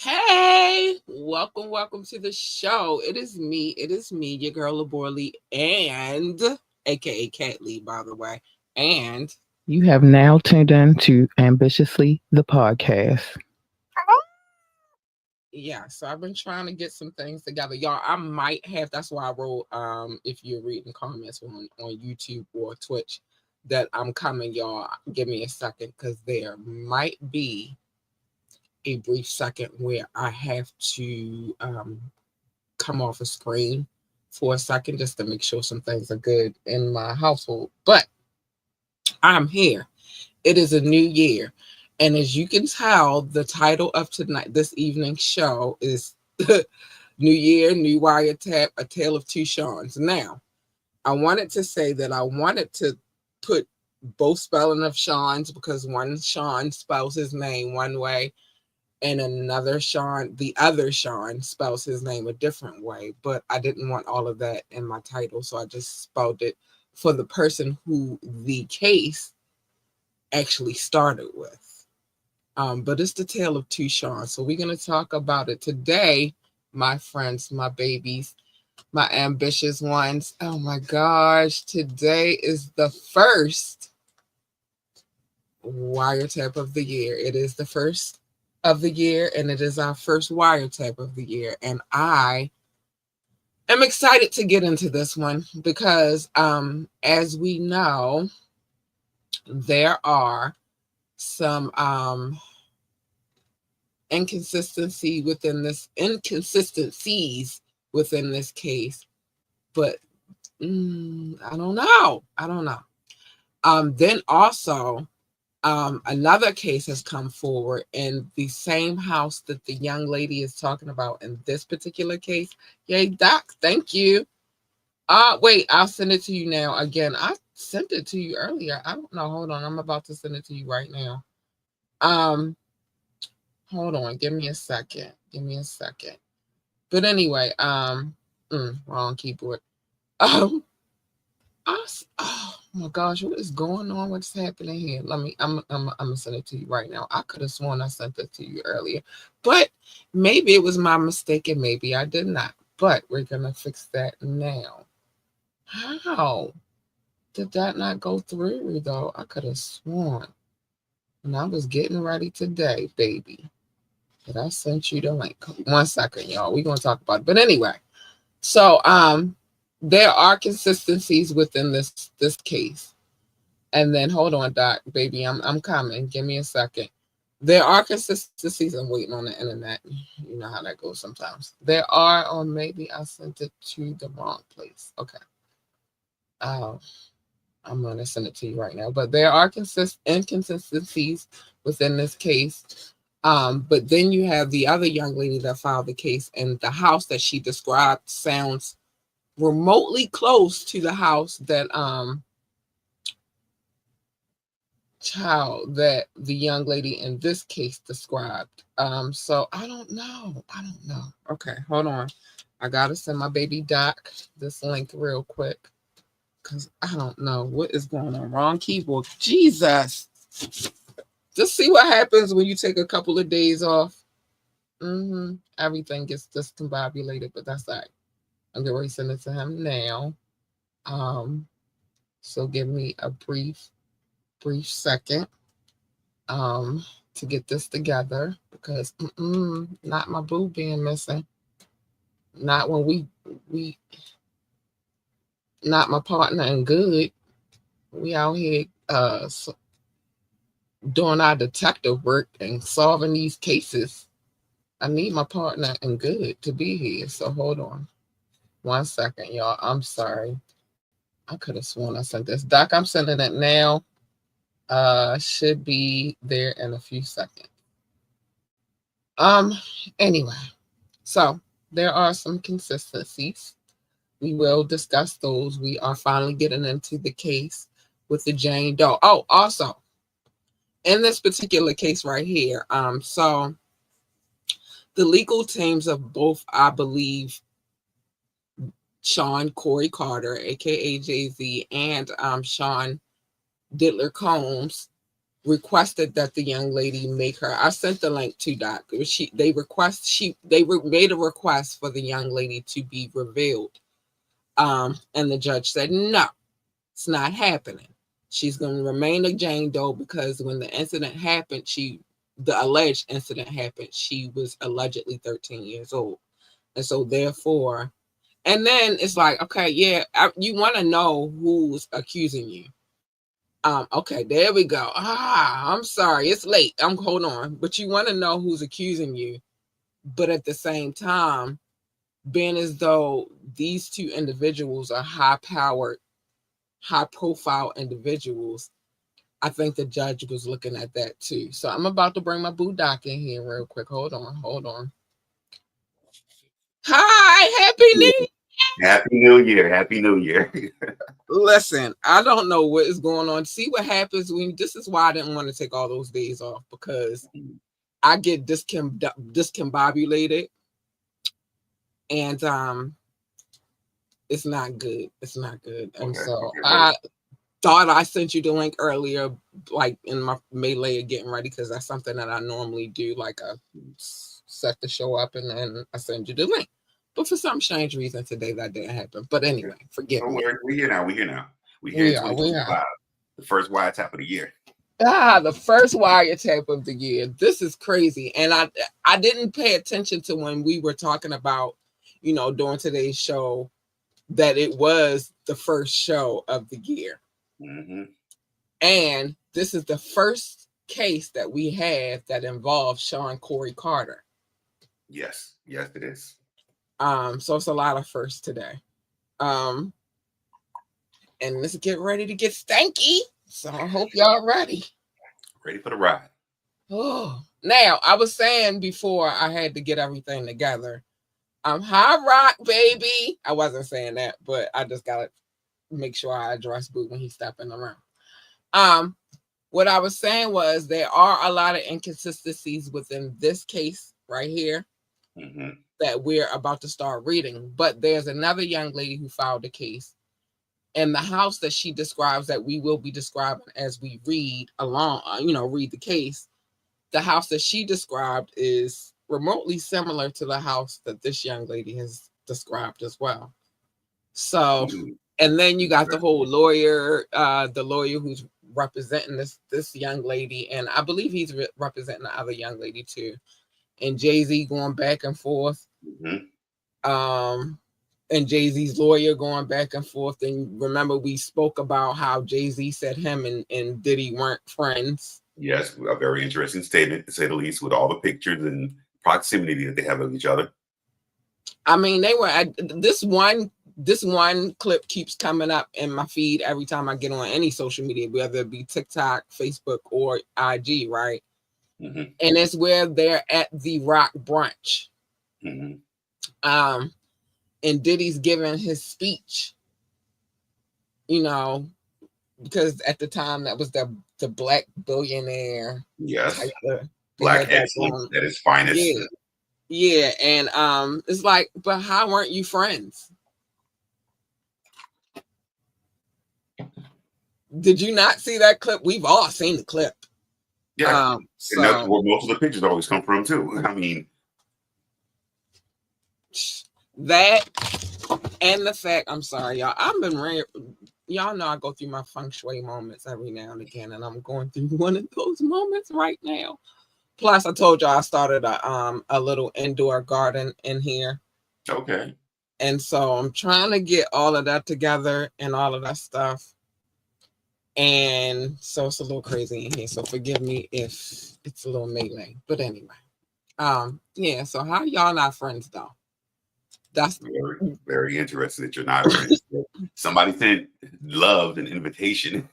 Hey, welcome to the show. It is me, your girl Laborley, and aka Cat Lee, by the way. And You have now tuned in to Ambitiously the podcast. yeah, so I've been trying to get some things together. Y'all, I might have that's why I wrote if you're reading comments on YouTube or Twitch that I'm coming, y'all. Give me a second because there might be a brief second where I have to come off a screen for a second just to make sure some things are good in my household. But I'm here. It is a new year. And as you can tell, the title of this evening's show is New Year, New Wiretap, A Tale of Two Seans. Now, I wanted to say that I wanted to put both spelling of Sean's because one Sean spells his name one way and another Sean, the other Sean spells his name a different way, but I didn't want all of that in my title, so I just spelled it for the person who the case actually started with. But it's the tale of two Seans, so we're going to talk about it today, my friends, my babies, my ambitious ones. Oh my gosh, today is the first wiretap of the year. It is the first of the year, and it is our first wiretap of the year. And I am excited to get into this one because, as we know, there are some inconsistencies within this case, but I don't know. Then also, another case has come forward in the same house that the young lady is talking about in this particular case. Yay, Doc, thank you. Wait, I'll send it to you now. Again, I sent it to you earlier. I don't know. Hold on. I'm about to send it to you right now. Hold on. Give me a second. But anyway, wrong keyboard. Oh my gosh, what is going on? What's happening here? I'm gonna send it to you right now. I could have sworn I sent it to you earlier, but maybe it was my mistake and maybe I did not. But we're gonna fix that now. How did that not go through though? I could have sworn when I was getting ready today, baby, that I sent you the link. 1 second, y'all. We're gonna talk about it. But anyway, so there are consistencies within this case. And then hold on, Doc, baby, I'm coming. Give me a second. There are consistencies. I'm waiting on the internet. You know how that goes sometimes. There are, or maybe I sent it to the wrong place. Okay. I'm gonna send it to you right now. But there are inconsistencies within this case. But then you have the other young lady that filed the case, and the house that she described sounds remotely close to the house that that the young lady in this case described. So I don't know. Okay, hold on. I gotta send my baby Doc this link real quick because I don't know what is going on. Wrong keyboard. Jesus. Just see what happens when you take a couple of days off. Everything gets discombobulated, but that's all right. I'm going to send it to him now. So give me a brief second to get this together because not my boo being missing. Not when we not my partner and good. We out here doing our detective work and solving these cases. I need my partner and good to be here. So hold on 1 second, y'all. I'm sorry. I could have sworn I sent this. Doc, I'm sending it now. Should be there in a few seconds. Anyway, so there are some consistencies. We will discuss those. We are finally getting into the case with the Jane Doe. Oh, also, in this particular case right here, so the legal teams of both, I believe, Sean Corey Carter, aka Jay-Z, and Sean Diddler Combs requested that the young lady make her. I sent the link to Doc. They made a request for the young lady to be revealed. And the judge said, no, it's not happening. She's going to remain a Jane Doe because when the incident happened, the alleged incident happened, she was allegedly 13 years old. And so therefore, and then it's like, okay, yeah, you want to know who's accusing you. Okay, there we go. I'm sorry, it's late. Hold on. But you want to know who's accusing you. But at the same time, being as though these two individuals are high-powered, high-profile individuals, I think the judge was looking at that too. So I'm about to bring my boo doc in here real quick. Hold on. Hi, Happy New Year. Happy New Year. Listen, I don't know what is going on. See what happens when this is why I didn't want to take all those days off because I get discombobulated and it's not good. It's not good. And so I thought I sent you the link earlier, like in my melee of getting ready, because that's something that I normally do. Like I set the show up and then I send you the link. But for some strange reason today that didn't happen. But anyway, forgive me. We're here now. We're here in 2025. The first WIRETAP of the year. The first WIRETAP of the year. This is crazy. And I didn't pay attention to when we were talking about, during today's show, that it was the first show of the year. Mm-hmm. And this is the first case that we have that involves Sean Corey Carter. Yes, it is. So it's a lot of firsts today. And let's get ready to get stanky. So I hope y'all ready. Ready for the ride. Oh, now I was saying before I had to get everything together. High rock, baby. I wasn't saying that, but I just gotta make sure I address Boo when he's stepping around. What I was saying was there are a lot of inconsistencies within this case right here that we're about to start reading. But there's another young lady who filed a case, and the house that she describes that we will be describing as we read along, read the case. The house that she described is remotely similar to the house that this young lady has described as well. So, and then you got the whole lawyer, the lawyer who's representing this young lady, and I believe he's representing the other young lady too. And Jay-Z going back and forth. And Jay-Z's lawyer going back and forth. And remember, we spoke about how Jay-Z said him and Diddy weren't friends. Yes, a very interesting statement, to say the least, with all the pictures and proximity that they have of each other. I mean, they were this one clip keeps coming up in my feed every time I get on any social media, whether it be TikTok, Facebook, or IG, right? And it's where they're at the Rock brunch. And Diddy's giving his speech, because at the time that was the black billionaire. Yes. Black excellence at its finest. Yeah. And it's like, but how weren't you friends? Did you not see that clip? We've all seen the clip. Yeah. And So that's where most of the pictures always come from too. I mean, that and the fact, I'm sorry, y'all. Y'all know I go through my feng shui moments every now and again, and I'm going through one of those moments right now. Plus, I told y'all I started a little indoor garden in here. okay. And so I'm trying to get all of that together and all of that stuff. And so it's a little crazy in here. So forgive me if it's a little melee. But anyway. Yeah, so how y'all not friends though? That's Very, very interested that you're not friends. Somebody sent love and invitation.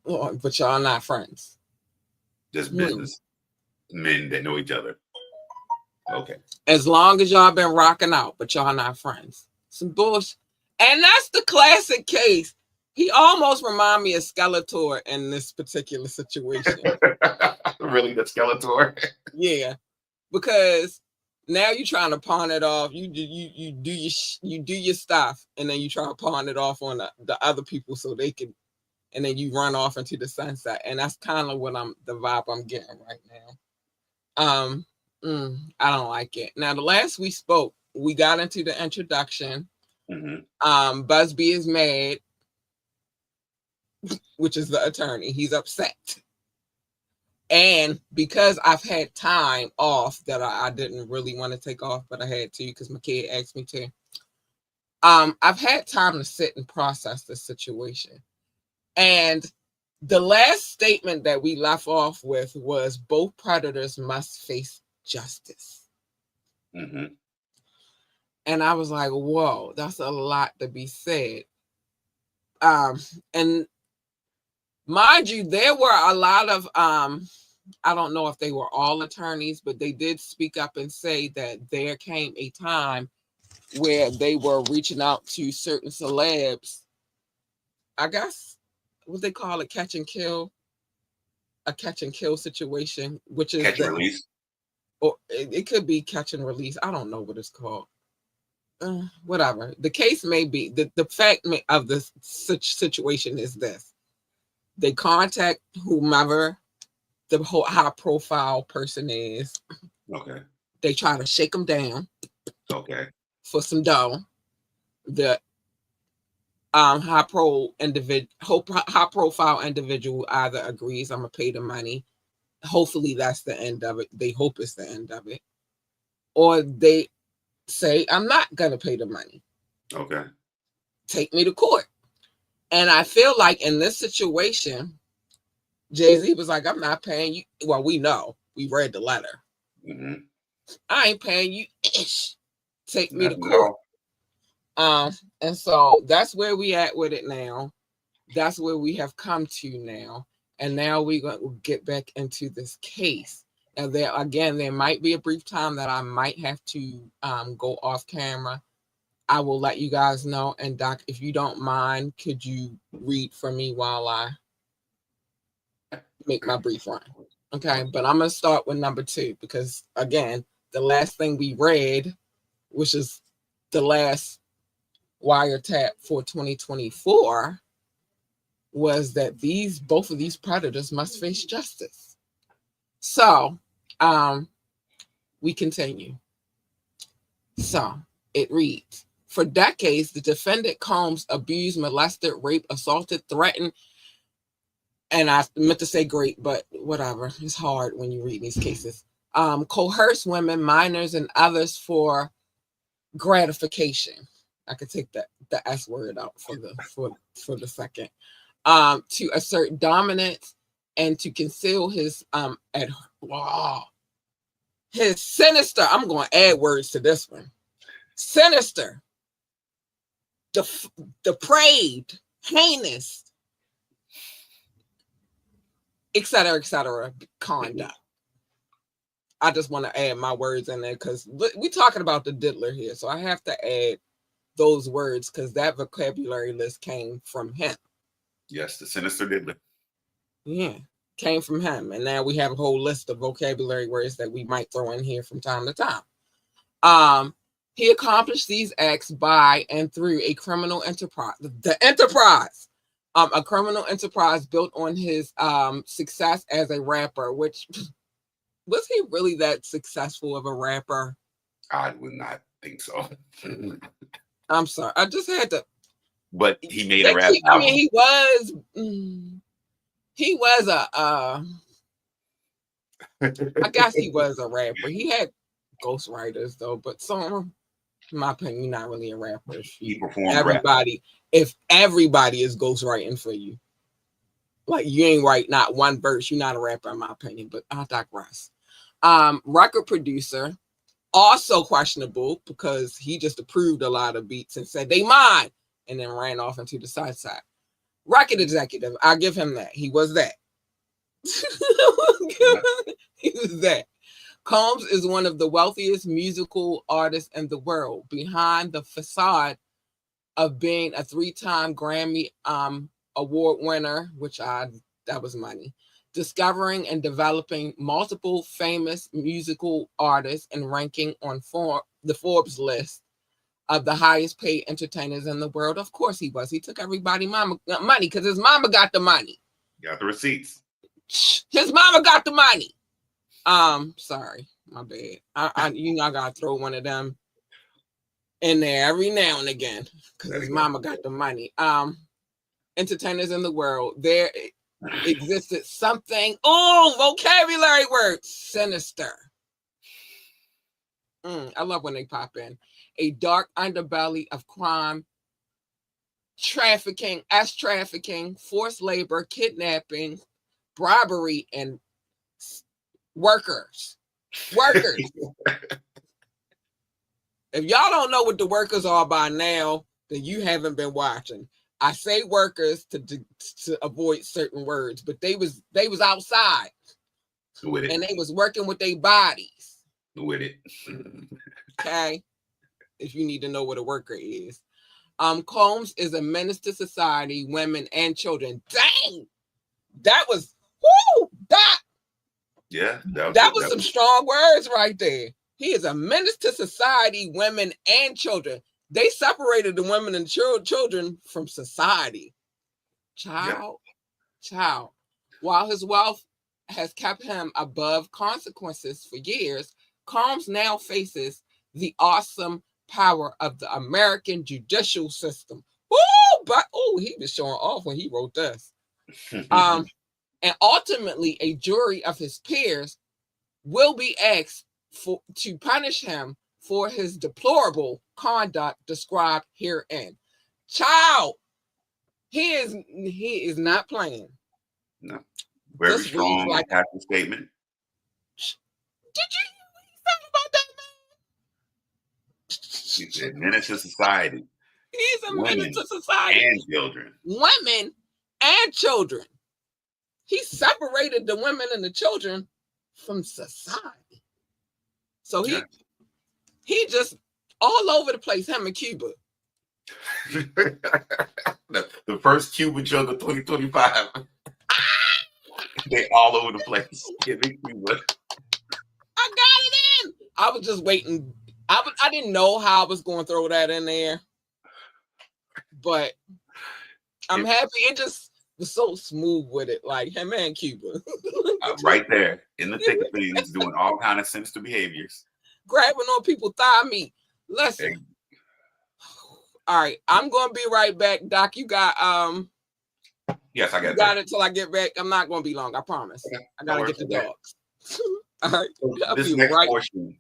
but y'all not friends. Just business men that know each other. Okay. As long as y'all been rocking out, but y'all not friends. Some bullshit. And that's the classic case. He almost remind me of Skeletor in this particular situation. Really, the Skeletor? Yeah, because now you're trying to pawn it off. You do your stuff, and then you try to pawn it off on the other people so they can, and then you run off into the sunset. And that's kind of what the vibe I'm getting right now. I don't like it. Now, the last we spoke, we got into the introduction. Mm-hmm. Busby is mad, which is the attorney. He's upset. And because I've had time off that I didn't really want to take off, but I had to because my kid asked me to. I've had time to sit and process the situation. And the last statement that we left off with was both predators must face justice. Mm-hmm. And I was like, whoa, that's a lot to be said. And mind you, there were a lot of I don't know if they were all attorneys, but they did speak up and say that there came a time where they were reaching out to certain celebs. I guess what they call it, catch and kill, a catch and kill situation, which is catch and release, or it could be catch and release. I don't know what it's called. Whatever the case may be, the fact of this such situation is this: they contact whomever the whole high profile person is. Okay. They try to shake them down. Okay. For some dough. The high profile individual either agrees, I'm gonna pay the money. Hopefully that's the end of it. They hope it's the end of it. Or they say, I'm not gonna pay the money. Okay. Take me to court. And I feel like in this situation, Jay-Z was like, I'm not paying you. Well, we know. We read the letter. Mm-hmm. I ain't paying you. Take me to Nothing court. And so that's where we at with it now. That's where we have come to now. And now we're going to get back into this case. And there might be a brief time that I might have to go off camera. I will let you guys know. And Doc, if you don't mind, could you read for me while I make my brief run? Okay, but I'm going to start with number 2 because, again, the last thing we read, which is the last wiretap for 2024, was that both of these predators must face justice. So we continue. So it reads, for decades, the defendant Combs abused, molested, raped, assaulted, threatened, and I meant to say great, but whatever. It's hard when you read these cases. Coerced women, minors, and others for gratification. I could take the S word out for the second. To assert dominance and to conceal his his sinister. I'm going to add words to this one. Sinister, depraved, heinous, etc., conduct. I just want to add my words in there because we're talking about the diddler here, so I have to add those words because that vocabulary list came from him. Yes, the sinister diddler. Yeah, came from him. And now we have a whole list of vocabulary words that we might throw in here from time to time. He accomplished these acts by and through a criminal enterprise. The enterprise. A criminal enterprise built on his success as a rapper, which was he really that successful of a rapper? I would not think so. I'm sorry. I just had to. But he made a rap I album. mean, he was a I guess he was a rapper. He had ghostwriters though, but some, in my opinion, you're not really a rapper. He performed rap. If everybody is ghostwriting for you, like you ain't write not one verse, you're not a rapper, in my opinion. But I digress. Record producer, also questionable because he just approved a lot of beats and said they mine, and then ran off into the side. Record executive, I give him that. He was that. He was that. Combs is one of the wealthiest musical artists in the world, behind the facade of being a 3-time Grammy award winner, that was money, discovering and developing multiple famous musical artists and ranking on the Forbes list of the highest paid entertainers in the world. Of course he was. He took everybody money because his mama got the money. Got the receipts. His mama got the money. Sorry, my bad. I gotta throw one of them in there every now and again because his mama got the money. Entertainers in the world, there existed something. Oh, vocabulary words. Sinister. I love when they pop in. A dark underbelly of crime, trafficking, forced labor, kidnapping, bribery, and workers. If y'all don't know what the workers are by now, then you haven't been watching. I say workers to avoid certain words, but they was outside with it, and they was working with their bodies. With it. Okay, if you need to know what a worker is. Combs is a menace to society, women, and children. Dang, that was that. Yeah, that was some strong words right there. He is a menace to society, women, and children. They separated the women and children from society. Child. While his wealth has kept him above consequences for years, Combs now faces the awesome power of the American judicial system. He was showing off when he wrote this. And ultimately, a jury of his peers will be asked to punish him for his deplorable conduct described herein. Child, he is not playing. No, very strong and impactful statement. Did you hear about that, man? He said, menace to society. He's a menace to society and children. Women and children. He separated the women and the children from society. So he just all over the place, him in Cuba. The first Cuban joke of 2025. They all over the place. I got it in. I was just waiting. I didn't know how I was going to throw that in there, but I'm happy. It just was so smooth with it, like him and Cuba. Right there in the thick of things, doing all kind of sinister behaviors, grabbing on people's thigh meat. Listen. Hey. All right, I'm gonna be right back, Doc. You got Yes, I got. You got it till I get back. I'm not gonna be long. I promise. Okay. I gotta get the dogs. All right. So this next portion.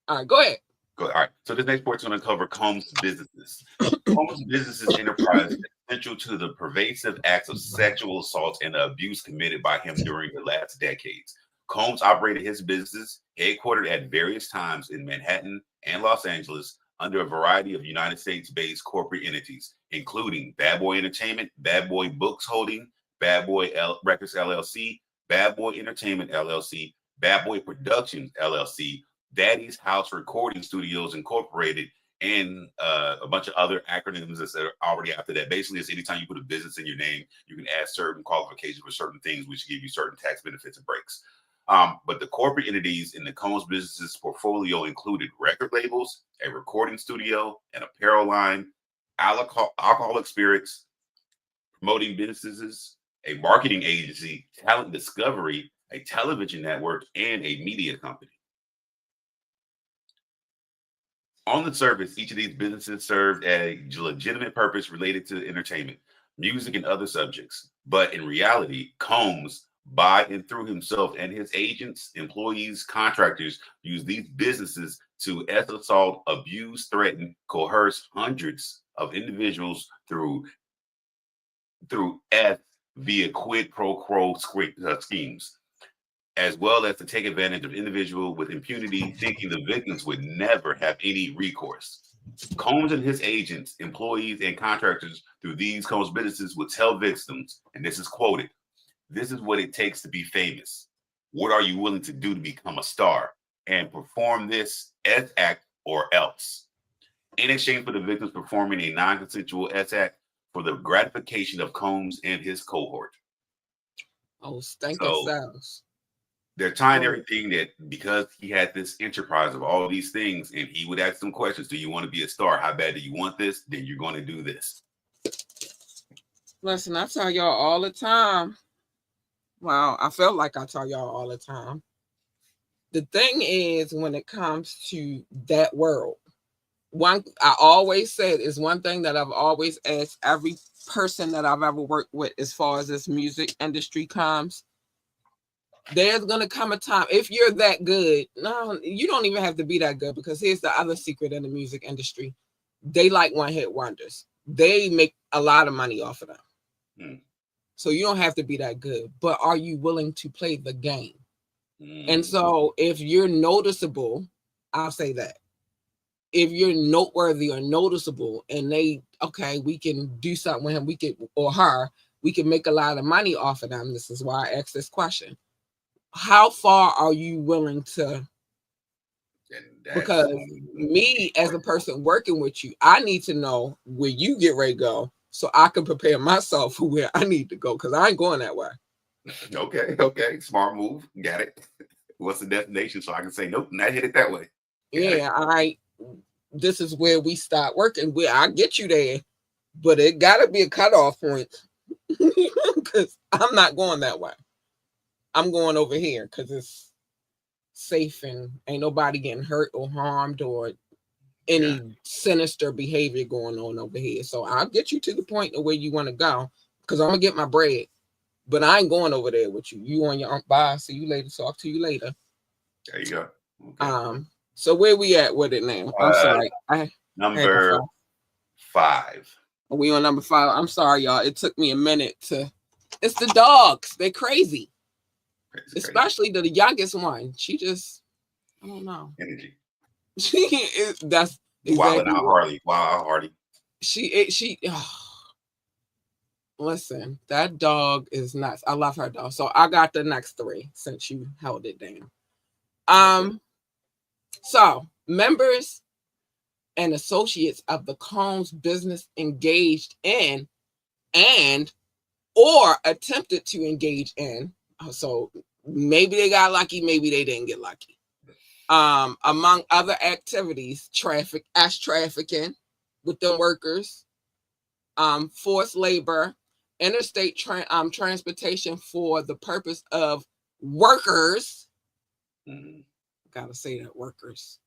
All right, go ahead. All right. So this next portion is going to cover Combs' businesses. Combs' businesses enterprise is essential to the pervasive acts of sexual assault and abuse committed by him during the last decades. Combs operated his businesses headquartered at various times in Manhattan and Los Angeles under a variety of United States-based corporate entities, including Bad Boy Entertainment, Bad Boy Books Holding, Bad Boy Records LLC, Bad Boy Entertainment LLC, Bad Boy Productions LLC, Daddy's House Recording Studios Incorporated, and a bunch of other acronyms that are already after that. Basically, it's anytime you put a business in your name, you can add certain qualifications for certain things, which give you certain tax benefits and breaks. But the corporate entities in the Combs businesses portfolio included record labels, a recording studio, an apparel line, alcoholic spirits, promoting businesses, a marketing agency, talent discovery, a television network, and a media company. On the surface, each of these businesses served a legitimate purpose related to entertainment, music, and other subjects. But in reality, Combs, by and through himself and his agents, employees, contractors, used these businesses to assault, abuse, threaten, coerce hundreds of individuals through F via quid pro quo schemes, as well as to take advantage of individuals with impunity, thinking the victims would never have any recourse. Combs and his agents, employees, and contractors through these Combs businesses would tell victims, and this is quoted, "This is what it takes to be famous. What are you willing to do to become a star? And perform this S act or else." In exchange for the victims performing a non-consensual S act for the gratification of Combs and his cohort. Oh, stinking So cells. they're tying everything that because he had this enterprise of all these things, and he would ask them questions. Do you want to be a star? How bad do you want this? Then you're going to do this. Listen, I tell y'all all the time. Well, I felt like I tell y'all all the time. The thing is, when it comes to that world, one I always said is one thing that I've always asked every person that I've ever worked with as far as this music industry comes. There's gonna come a time if you're that good. No, you don't even have to be that good, because here's the other secret in the music industry: they like one-hit wonders. They make a lot of money off of them. So you don't have to be that good, but are you willing to play the game? And so if you're noticeable, I'll say that. If you're noteworthy or noticeable, and we can do something with him, we could, or her, we can make a lot of money off of them. This is why I asked this question. How far are you willing to? Because me as a person working with you, I need to know where you get ready to go so I can prepare myself for where I need to go, because I ain't going that way. Okay. Smart move. Got it. What's the destination? So I can say, nope, not hit it that way. This is where we start working. Where I get you there, but it got to be a cutoff point, because I'm not going that way. I'm going over here because it's safe and ain't nobody getting hurt or harmed or any sinister behavior going on over here. So I'll get you to the point of where you want to go, because I'm gonna get my bread, but I ain't going over there with you. You on your own. Bye. See you later. Talk to you later. There you go. Okay. So where we at with it now? I'm sorry. Number 5. Are we on number 5? I'm sorry, y'all. It took me a minute to. It's the dogs. They're crazy. Especially the youngest one. She just, I don't know. Energy. That's exactly Wild Hardy. Listen, that dog is nuts. I love her dog. So I got the next 3 since you held it down. So members and associates of the Combs business engaged in and or attempted to engage in. So maybe they got lucky, maybe they didn't get lucky. Among other activities, trafficking with the workers, forced labor, interstate transportation for the purpose of workers. Gotta say that, workers.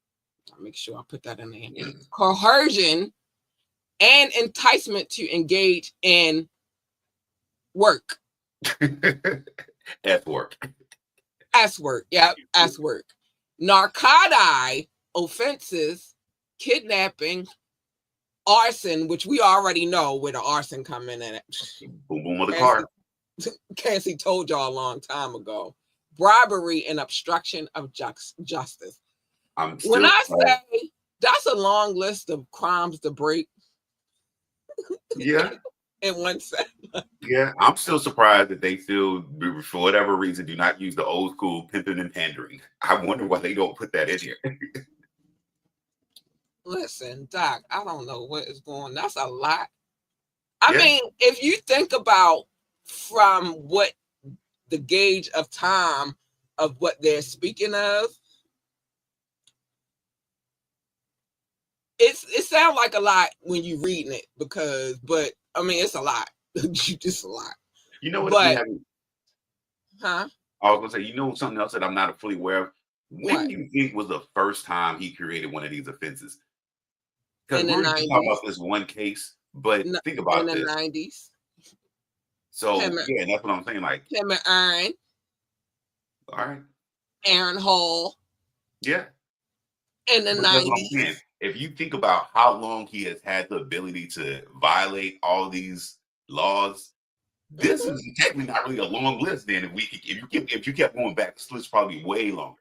I'll make sure I put that in there. Coercion and enticement to engage in work. S work. Yep, S work. Narcotic offenses, kidnapping, arson, which we already know where the arson come in at. Boom boom of the car. Cassie told y'all a long time ago. Bribery and obstruction of justice. When I say that's a long list of crimes to break. Yeah. In one second. Yeah, I'm still surprised that they still, for whatever reason, do not use the old school pimping and pandering. I wonder why they don't put that in here. Listen, Doc, I don't know what is going on. That's a lot. I mean, if you think about from what the gauge of time of what they're speaking of, it sounds like a lot when you're reading it, but I mean, it's a lot. Just a lot. You know what? But, huh? I was gonna say, you know, something else that I'm not fully aware of. When What? do you think was the first time he created one of these offenses? Because In the we were just talking 90s. about this one case, but think In about the this. 90s. So Him, yeah, that's what I'm saying. Like, him and Aaron. all right, Aaron Hall. yeah. In the But that's what I'm 90s. saying. If you think about how long he has had the ability to violate all these laws, this is technically not really a long list. Then, if you kept going back, this list probably way longer.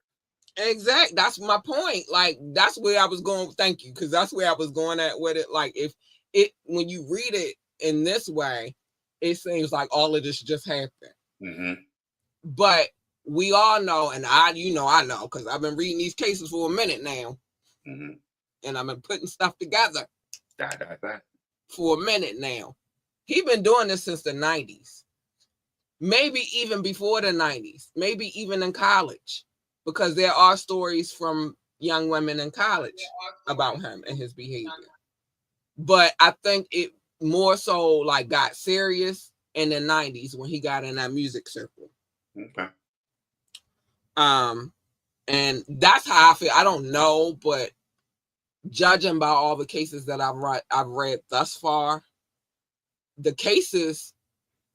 Exactly. That's my point. Like, that's where I was going. Thank you, because that's where I was going at with it. Like, if it when you read it in this way, it seems like all of this just happened. Mm-hmm. But we all know, and I know, because I've been reading these cases for a minute now, Mm-hmm. and I've been putting stuff together That. for a minute now. He's been doing this since the 90s, maybe even before the 90s, maybe even in college, because there are stories from young women in college about him and his behavior. But I think it more so like got serious in the 90s when he got in that music circle. Okay. And that's how I feel. I don't know, but judging by all the cases that I've read thus far, the cases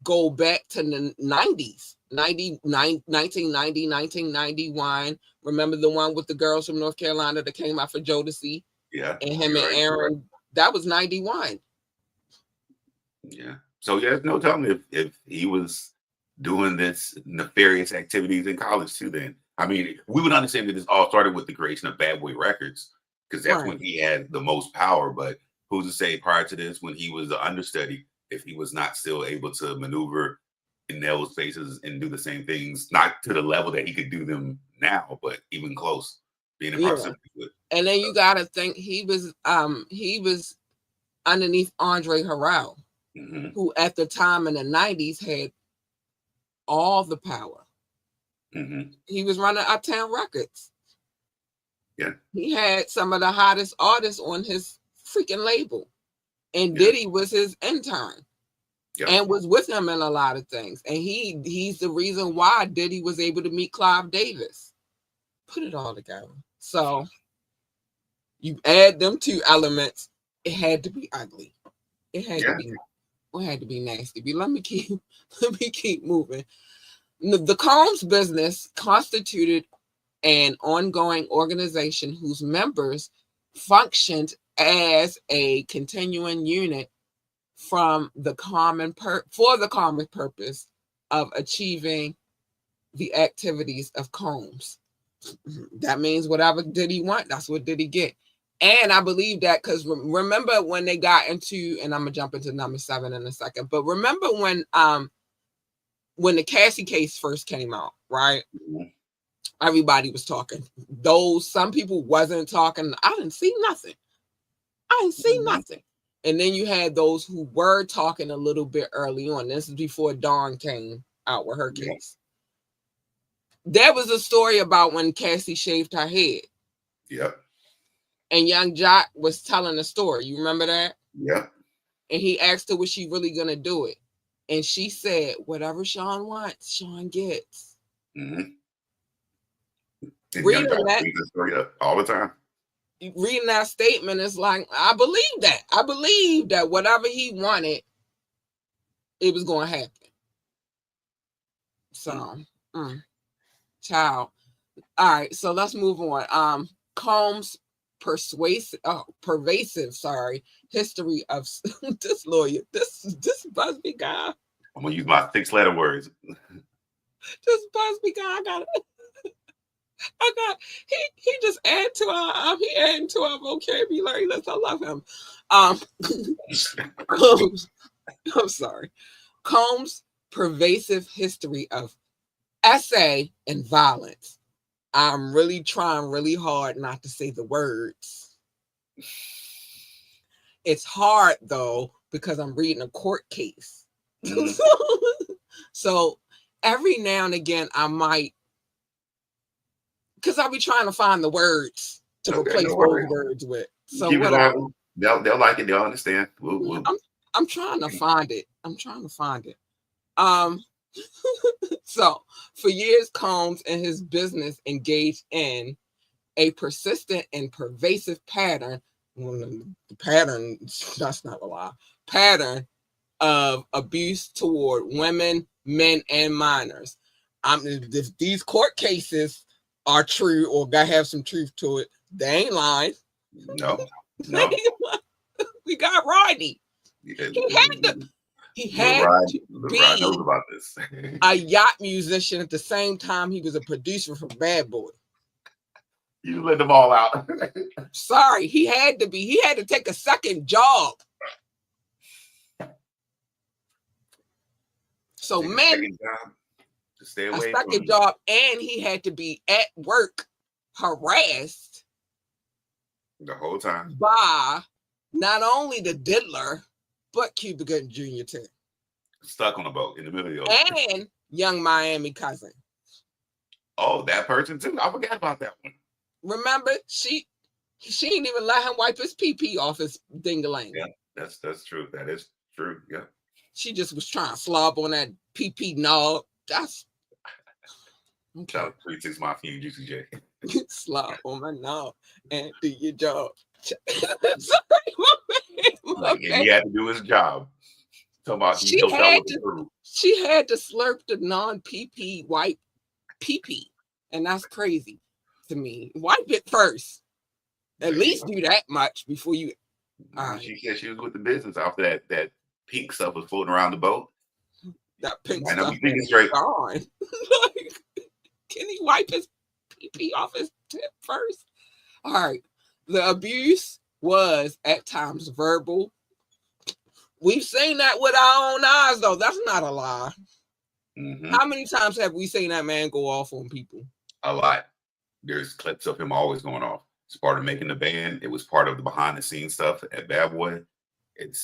go back to the 90s, 1990, 1991. Remember the one with the girls from North Carolina that came out for Jodeci? Yeah. And him and Aaron, right. That was 91. Yeah. So yeah, no telling if he was doing this nefarious activities in college too. Then I mean, we would understand that this all started with the creation of Bad Boy Records because that's when he had the most power. But who's to say prior to this, when he was the understudy, if he was not still able to maneuver in those spaces and do the same things, not to the level that he could do them now, but even close, being in proximity with. And then you got to think he was underneath Andre Harrell, who at the time in the 90s had all the power. He was running Uptown Records. Yeah. He had some of the hottest artists on his freaking label. And Diddy was his intern. And was with him in a lot of things. And he's the reason why Diddy was able to meet Clive Davis. Put it all together. So you add them two elements, it had to be ugly. It had to be nasty. But let me keep moving. The Combs business constituted an ongoing organization whose members functioned as a continuing unit for the common purpose of achieving the activities of Combs. That means whatever did he want, that's what did he get. And I believe that because remember when they got into, and I'm gonna jump into number 7 in a second, but remember when the Cassie case first came out, right? Everybody was talking. Some people wasn't talking. I didn't see nothing. And then you had those who were talking a little bit early on. This is before Dawn came out with her case. There was a story about when Cassie shaved her head. Yep. And Young Jock was telling the story. You remember that? Yep. And he asked her, was she really going to do it? And she said, whatever Sean wants, Sean gets. Reading that story all the time. Reading that statement is like, I believe that. I believe that whatever he wanted, it was going to happen. So, child. All right, so let's move on. Combs' pervasive history of this lawyer, this Busby guy. I'm gonna use my 6-letter words. This Busby guy, he just add to our vocabulary list. I love him. I'm sorry. Combs' pervasive history of essay and violence. I'm really trying really hard not to say the words. It's hard though because I'm reading a court case. So every now and again I might, because I'll be trying to find the words to replace those words with. So whatever. They'll like it. They'll understand. I'm trying to find it. I'm trying to find it. So for years, Combs and his business engaged in a persistent and pervasive pattern. The pattern, that's not a lie. Pattern of abuse toward women, men, and minors. If these court cases are true or got have some truth to it, they ain't lying. No. We got Rodney. Yeah, he had to be knows about this. a yacht musician at the same time he was a producer for Bad Boy. You let them all out. Sorry, he had to be. He had to take a second job. So men, to stay away a second job, and he had to be at work harassed the whole time by not only the diddler, but Cuba Gooding Jr. too. Stuck on a boat in the middle of the and Young Miami Cousin. Oh, that person too. I forgot about that one. Remember, she didn't even let him wipe his pee off his dingaling. Yeah, that's true. That is true. Yeah. She just was trying to slob on that pee knob. That's okay. Shout out to 36 Mafia and Juicy J. Slob on my knob and do your job. Like, and he had to do his job. She had to slurp the non-pee wipe pee, and that's crazy to me. Wipe it first. At least do that much before you. She said she was with the business after that pink stuff was floating around the boat. That pink stuff is gone. Can he wipe his pee off his tip first? All right. The abuse was at times verbal. We've seen that with our own eyes, though. That's not a lie. Mm-hmm. How many times have we seen that man go off on people? A lot. There's clips of him always going off. It's part of making the band. It was part of the behind the scenes stuff at Bad Boy.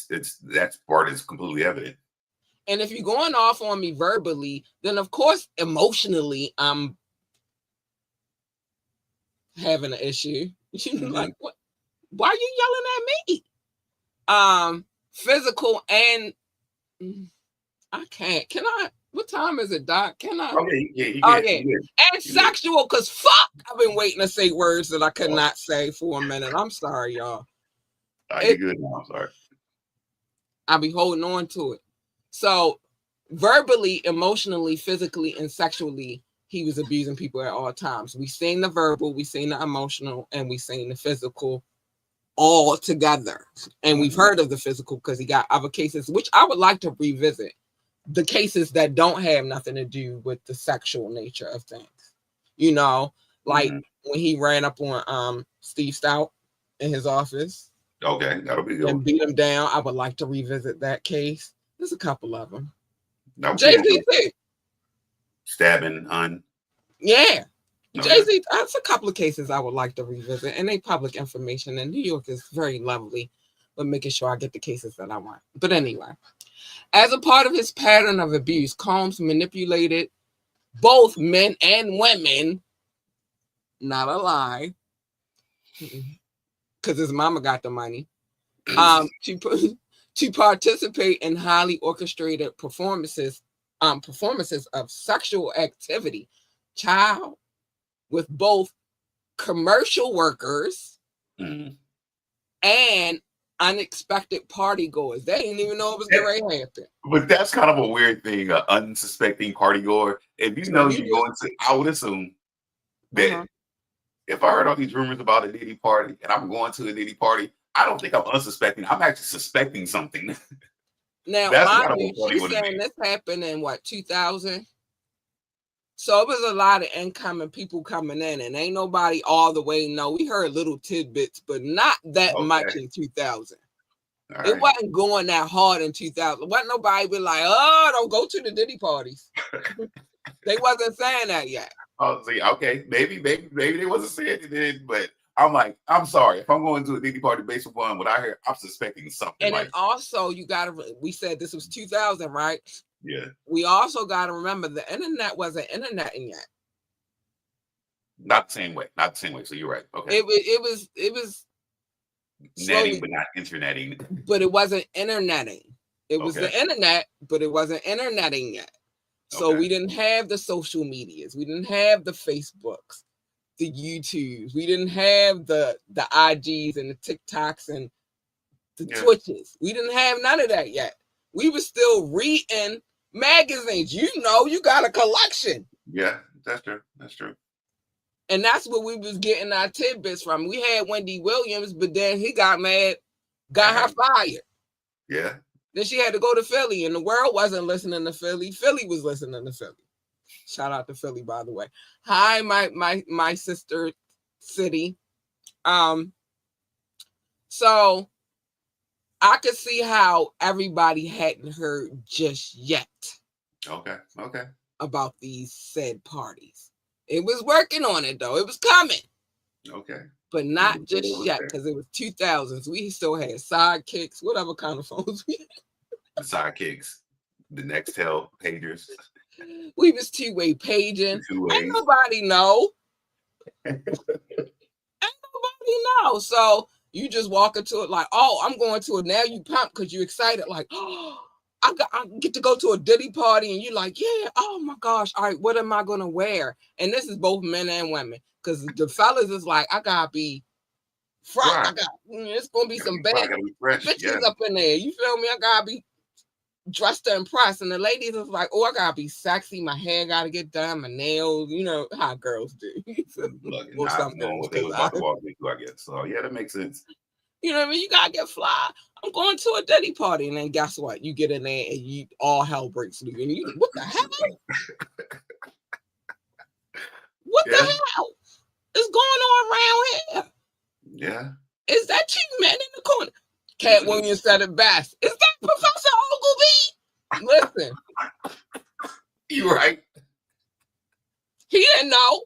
That part is completely evident. And if you're going off on me verbally, then of course emotionally I'm having an issue. Mm-hmm. Like, what? Why are you yelling at me? Physical and I can't. Can I? What time is it, Doc? Can I? Okay. And sexual, because fuck, I've been waiting to say words that I could not say for a minute. I'm sorry, y'all. You're good now. I'm sorry. I'll be holding on to it. So, verbally, emotionally, physically, and sexually, he was abusing people at all times. We seen the verbal, we seen the emotional, and we seen the physical all together. And we've heard of the physical because he got other cases, which I would like to revisit. The cases that don't have nothing to do with the sexual nature of things. You know, like when he ran up on Steve Stout in his office. Okay, that'll be good. And beat him down. I would like to revisit that case. There's a couple of them. Jay-Z too. Stabbing on. Yeah. Okay. Jay-Z, that's a couple of cases I would like to revisit. And they public information. And New York is very lovely, but making sure I get the cases that I want. But anyway, as a part of his pattern of abuse, Combs manipulated both men and women. Not a lie. Because his mama got the money. To participate in highly orchestrated performances of sexual activity, child, with both commercial workers and unexpected party goers. They didn't even know it was going to happen. But that's kind of a weird thing, an unsuspecting party goer. If you know you're going to, I would assume that if I heard all these rumors about a Diddy party and I'm going to a Diddy party, I don't think I'm unsuspecting. I'm actually suspecting something. Now, mind you, she's saying this happened in 2000? So it was a lot of incoming people coming in, and ain't nobody all the way know. We heard little tidbits, but not that much in 2000. It wasn't going that hard in 2000. Wasn't nobody be like, oh, don't go to the Diddy parties. They wasn't saying that yet. Oh, see, okay, maybe they wasn't saying it then, but I'm like, I'm sorry. If I'm going to a Diddy party based upon what I heard, I'm suspecting something. And then also, we said this was 2000, right? Yeah. We also got to remember the internet wasn't interneting yet. Not the same way. So you're right. Okay. It was netting, but not interneting. But it wasn't interneting. It was the internet, but it wasn't interneting yet. So we didn't have the social medias. We didn't have the Facebooks, the YouTubes. We didn't have the IGs and the TikToks and the Twitches. We didn't have none of that yet. We were still reading magazines. You got a collection. Yeah, that's true. That's true. And that's where we was getting our tidbits from. We had Wendy Williams, but then he got mad, got her fired. Yeah. Then she had to go to Philly, and the world wasn't listening to Philly. Philly was listening to Philly. Shout out to Philly, by the way. Hi, my sister city. So I could see how everybody hadn't heard just yet. Okay. About these said parties. It was working on it though. It was coming. Okay. But not just yet, because it was 2000s. We still had sidekicks, whatever kind of phones we had. The sidekicks, the Nextel pagers. We was two-way paging. Two-way. Ain't nobody know. So you just walk into it like, oh, I'm going to it. Now you pumped because you're excited. Like, oh, I get to go to a Diddy party. And you're like, yeah, oh my gosh. All right, what am I going to wear? And this is both men and women. Because the fellas is like, I got to be fresh. Right. It's going to be some bad bitches up in there. You feel me? I got to be dressed to impress. And the ladies is like, oh, I got to be sexy. My hair got to get done. My nails. You know how girls do. Look, not knowing what they was about to walk into, I guess. So, yeah, that makes sense. You know what I mean? You got to get fly. I'm going to a Diddy party. And then guess what? You get in there and all hell breaks loose. And you, what the hell? What the hell is going on around here? Yeah. Is that two men in the corner? Cat Williams said it best. Is that Professor Ogilvy? Listen. You're right. He didn't know.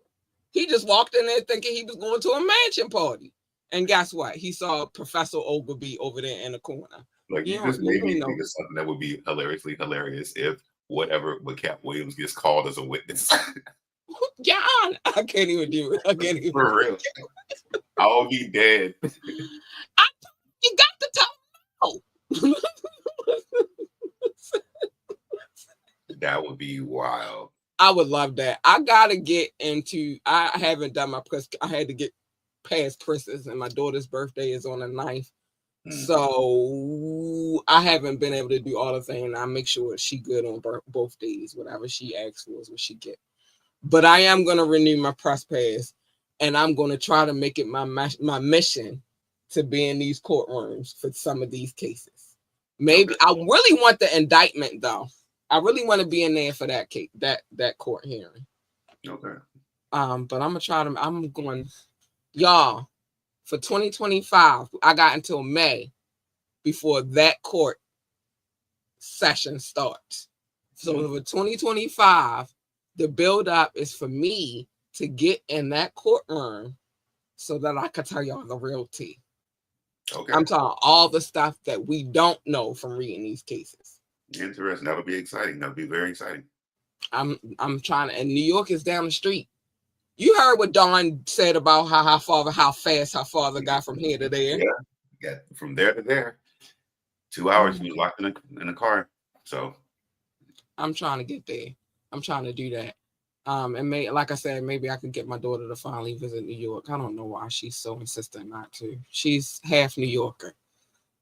He just walked in there thinking he was going to a mansion party. And guess what? He saw Professor Ogilvy over there in the corner. Like, you just made me think of something that would be hilariously hilarious if but Cat Williams gets called as a witness. John, I can't even do it. I can't even. For real. I'll be dead. You got to tell no. That would be wild. I would love that. I haven't done my press. I had to get past Christmas, and my daughter's birthday is on the 9th. So I haven't been able to do all the things. I make sure she good on both days. Whatever she asks for is what she get. But I am going to renew my press pass, and I'm going to try to make it my mission to be in these courtrooms for some of these cases. Maybe I really want the indictment though. I really want to be in there for that case, that court hearing. Okay. But I'm going, y'all, for 2025, I got until May before that court session starts. So for 2025, the build-up is for me to get in that courtroom so that I can tell y'all the real tea. Okay. I'm talking all the stuff that we don't know from reading these cases. Interesting. That would be exciting. That would be very exciting. I'm trying to, and New York is down the street. You heard what Dawn said about how fast her father got from here to there. Yeah, from there to there. 2 hours. He was locked in a car. So I'm trying to get there. I'm trying to do that. And like I said, maybe I could get my daughter to finally visit New York. I don't know why she's so insistent not to. She's half New Yorker.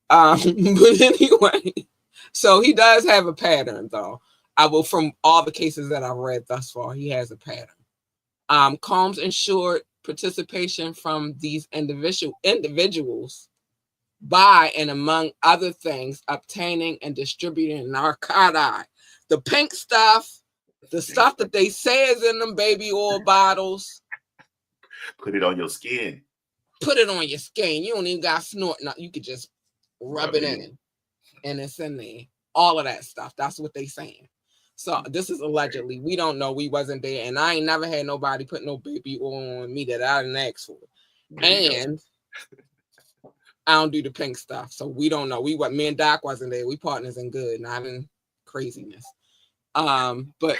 But anyway, so he does have a pattern, though. From all the cases that I've read thus far, he has a pattern. Combs ensured participation from these individuals by, and among other things, obtaining and distributing narcotics, the pink stuff, the stuff that they say is in them baby oil bottles. Put it on your skin. Put it on your skin. You don't even got to snort. No, you could just rub it in. And it's in there. All of that stuff. That's what they saying. So this is allegedly. We don't know. We wasn't there. And I ain't never had nobody put no baby oil on me that I didn't ask for. And I don't do the pink stuff. So we don't know. Me and Doc wasn't there. We partners in good, not in craziness. But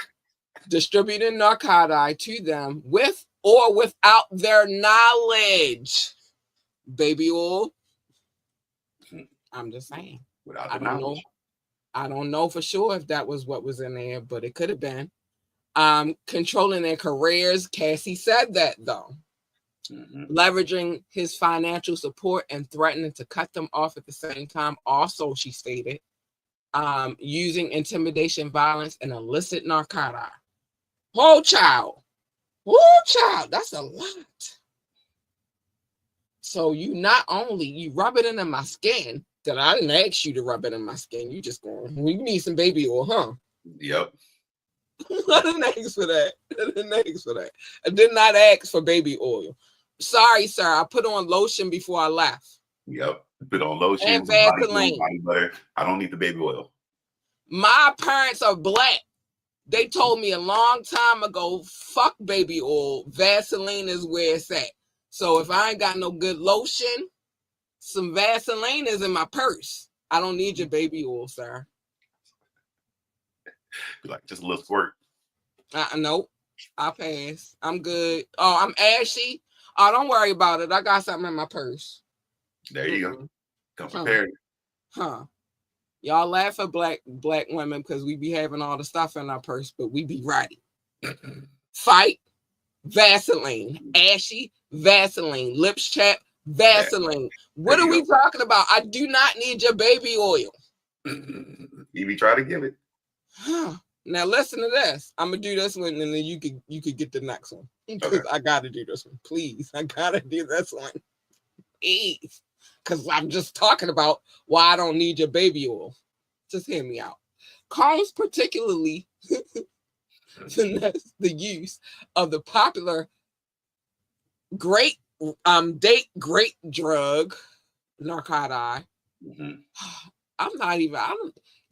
distributing narcotics to them with or without their knowledge. Baby oil. I'm just saying. Without I don't know. I don't know for sure if that was what was in there, but it could have been. Controlling their careers. Cassie said that though. Leveraging his financial support and threatening to cut them off at the same time. Also, she stated, using intimidation, violence, and illicit narcotics. Whole child. That's a lot. So you not only you rub it into my skin, that I didn't ask you to rub it in my skin. You just going, well, you need some baby oil, huh? Yep. I didn't ask for that. I did not ask for baby oil. Sorry, sir. I put on lotion before I left. Yep. Put on lotion and Vaseline. Body butter. I don't need the baby oil. My parents are black. They told me a long time ago, fuck baby oil. Vaseline is where it's at. So if I ain't got no good lotion, some Vaseline is in my purse. I don't need your baby oil, sir. Be like, just a little squirt. Nope. I pass. I'm good. Oh, I'm ashy. Oh, don't worry about it. I got something in my purse. There you go. Come prepared. Huh. Y'all laugh at black women because we be having all the stuff in our purse, but we be ready. Fight, Vaseline. Ashy, Vaseline. Lips chapped, Vaseline. What are we talking about? I do not need your baby oil. You be trying to give it. Huh. Now listen to this. I'm gonna do this one, and then you could get the next one. Because I gotta do this one. Please. I gotta do this one. Please. Because I'm just talking about why I don't need your baby oil. Just hear me out. Combs particularly finesse the use of the popular great drug narcotic.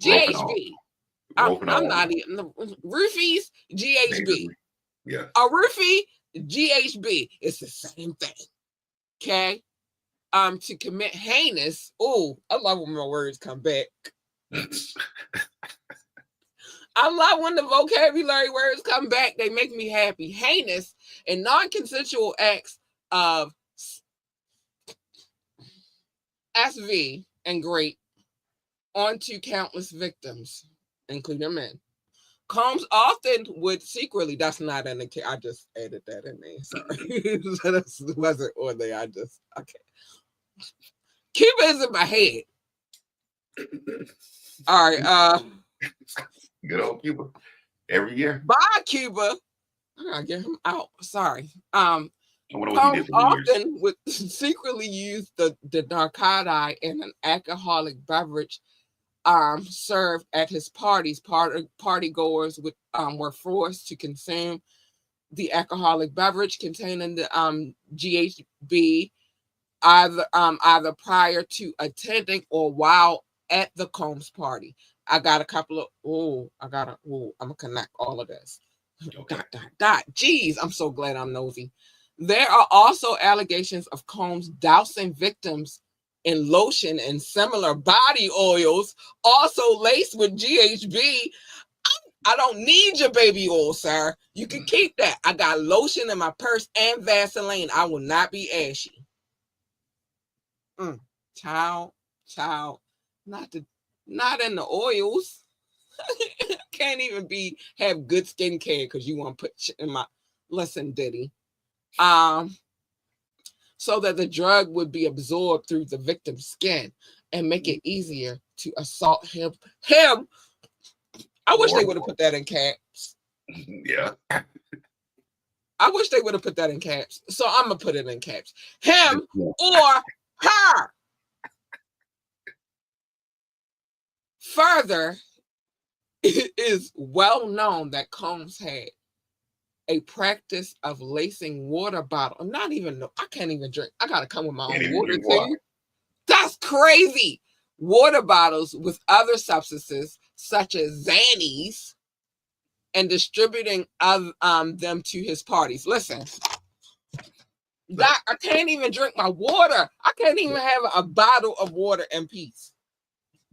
GHB. I'm not even roofies, GHB. Yeah. A roofie, GHB. It's the same thing. Okay. To commit heinous. Oh, I love when my words come back. I love when the vocabulary words come back. They make me happy. Heinous and non-consensual acts of SV and great onto countless victims, including men. Combs often would secretly, that's not in the case. I just added that in there. Sorry. That wasn't on there. Okay. Cuba is in my head. All right. Good old Cuba. Every year. Bye, Cuba. I gotta get him out. Sorry. I wonder what he did for often would secretly use the narcotic in an alcoholic beverage served at his parties. Party goers were forced to consume the alcoholic beverage containing the GHB either prior to attending or while at the Combs party. I got a couple of I'm gonna connect all of this. Okay. Jeez, I'm so glad I'm nosy. There are also allegations of Combs dousing victims in lotion and similar body oils, also laced with GHB. I don't need your baby oil, sir. You can keep that. I got lotion in my purse and Vaseline. I will not be ashy. Child, not in the oils. Can't even have good skincare because you want to put shit in my Diddy. So that the drug would be absorbed through the victim's skin and make it easier to assault him. I wish they would have put that in caps. Yeah. I wish they would have put that in caps. So I'm gonna put it in caps. Him or her. Further, it is well known that Combs had a practice of lacing water bottle. I can't even drink. I gotta come with my own water too. That's crazy. Water bottles with other substances such as Xannies and distributing them to his parties. Listen, Doc, I can't even drink my water. I can't even have a bottle of water in peace.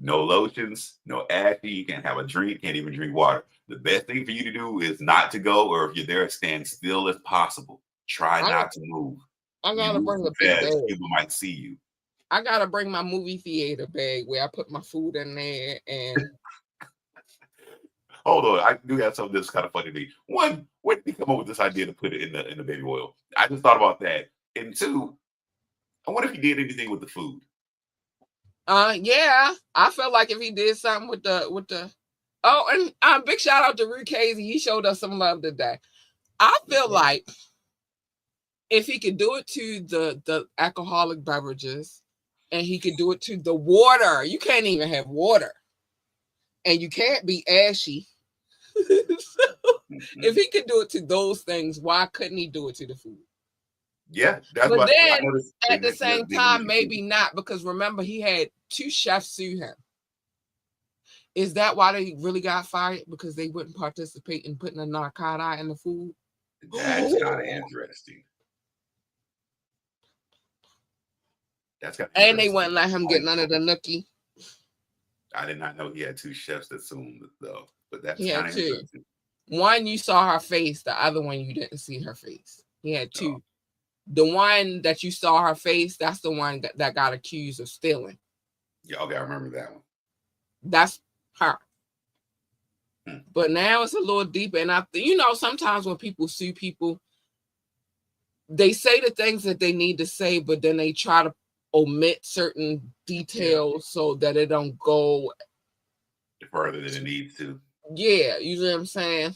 No lotions, no ashy. You can't have a drink. Can't even drink water. The best thing for you to do is not to go, or if you're there, stand still as possible. Try not to move. I gotta bring a big bag. People might see you. I gotta bring my movie theater bag where I put my food in there and Hold on, I do have something that's kind of funny to me. One, where did he come up with this idea to put it in the baby oil? I just thought about that. And two, I wonder if he did anything with the food. Yeah, I felt like if he did something with the oh, and big shout out to Rude Casey. He showed us some love today. I feel like if he could do it to the alcoholic beverages, and he could do it to the water. You can't even have water, and you can't be ashy. If he could do it to those things, why couldn't he do it to the food? Yeah, that's but what then I at the same time, maybe not, because remember he had 2 chefs sue him. Is that why they really got fired? Because they wouldn't participate in putting a narcotic in the food? That's kind of interesting. That's kind of and they wouldn't let him get none of the nookie. I did not know he had 2 chefs that sued though, but that's kind of 2. interesting. One you saw her face, the other one you didn't see her face. He had 2. The one that you saw her face, that's the one that got accused of stealing. Yeah, okay, I remember that one. That's her. But now it's a little deeper. And sometimes when people sue people, they say the things that they need to say, but then they try to omit certain details so that it don't go further than it needs to. Yeah, you know what I'm saying?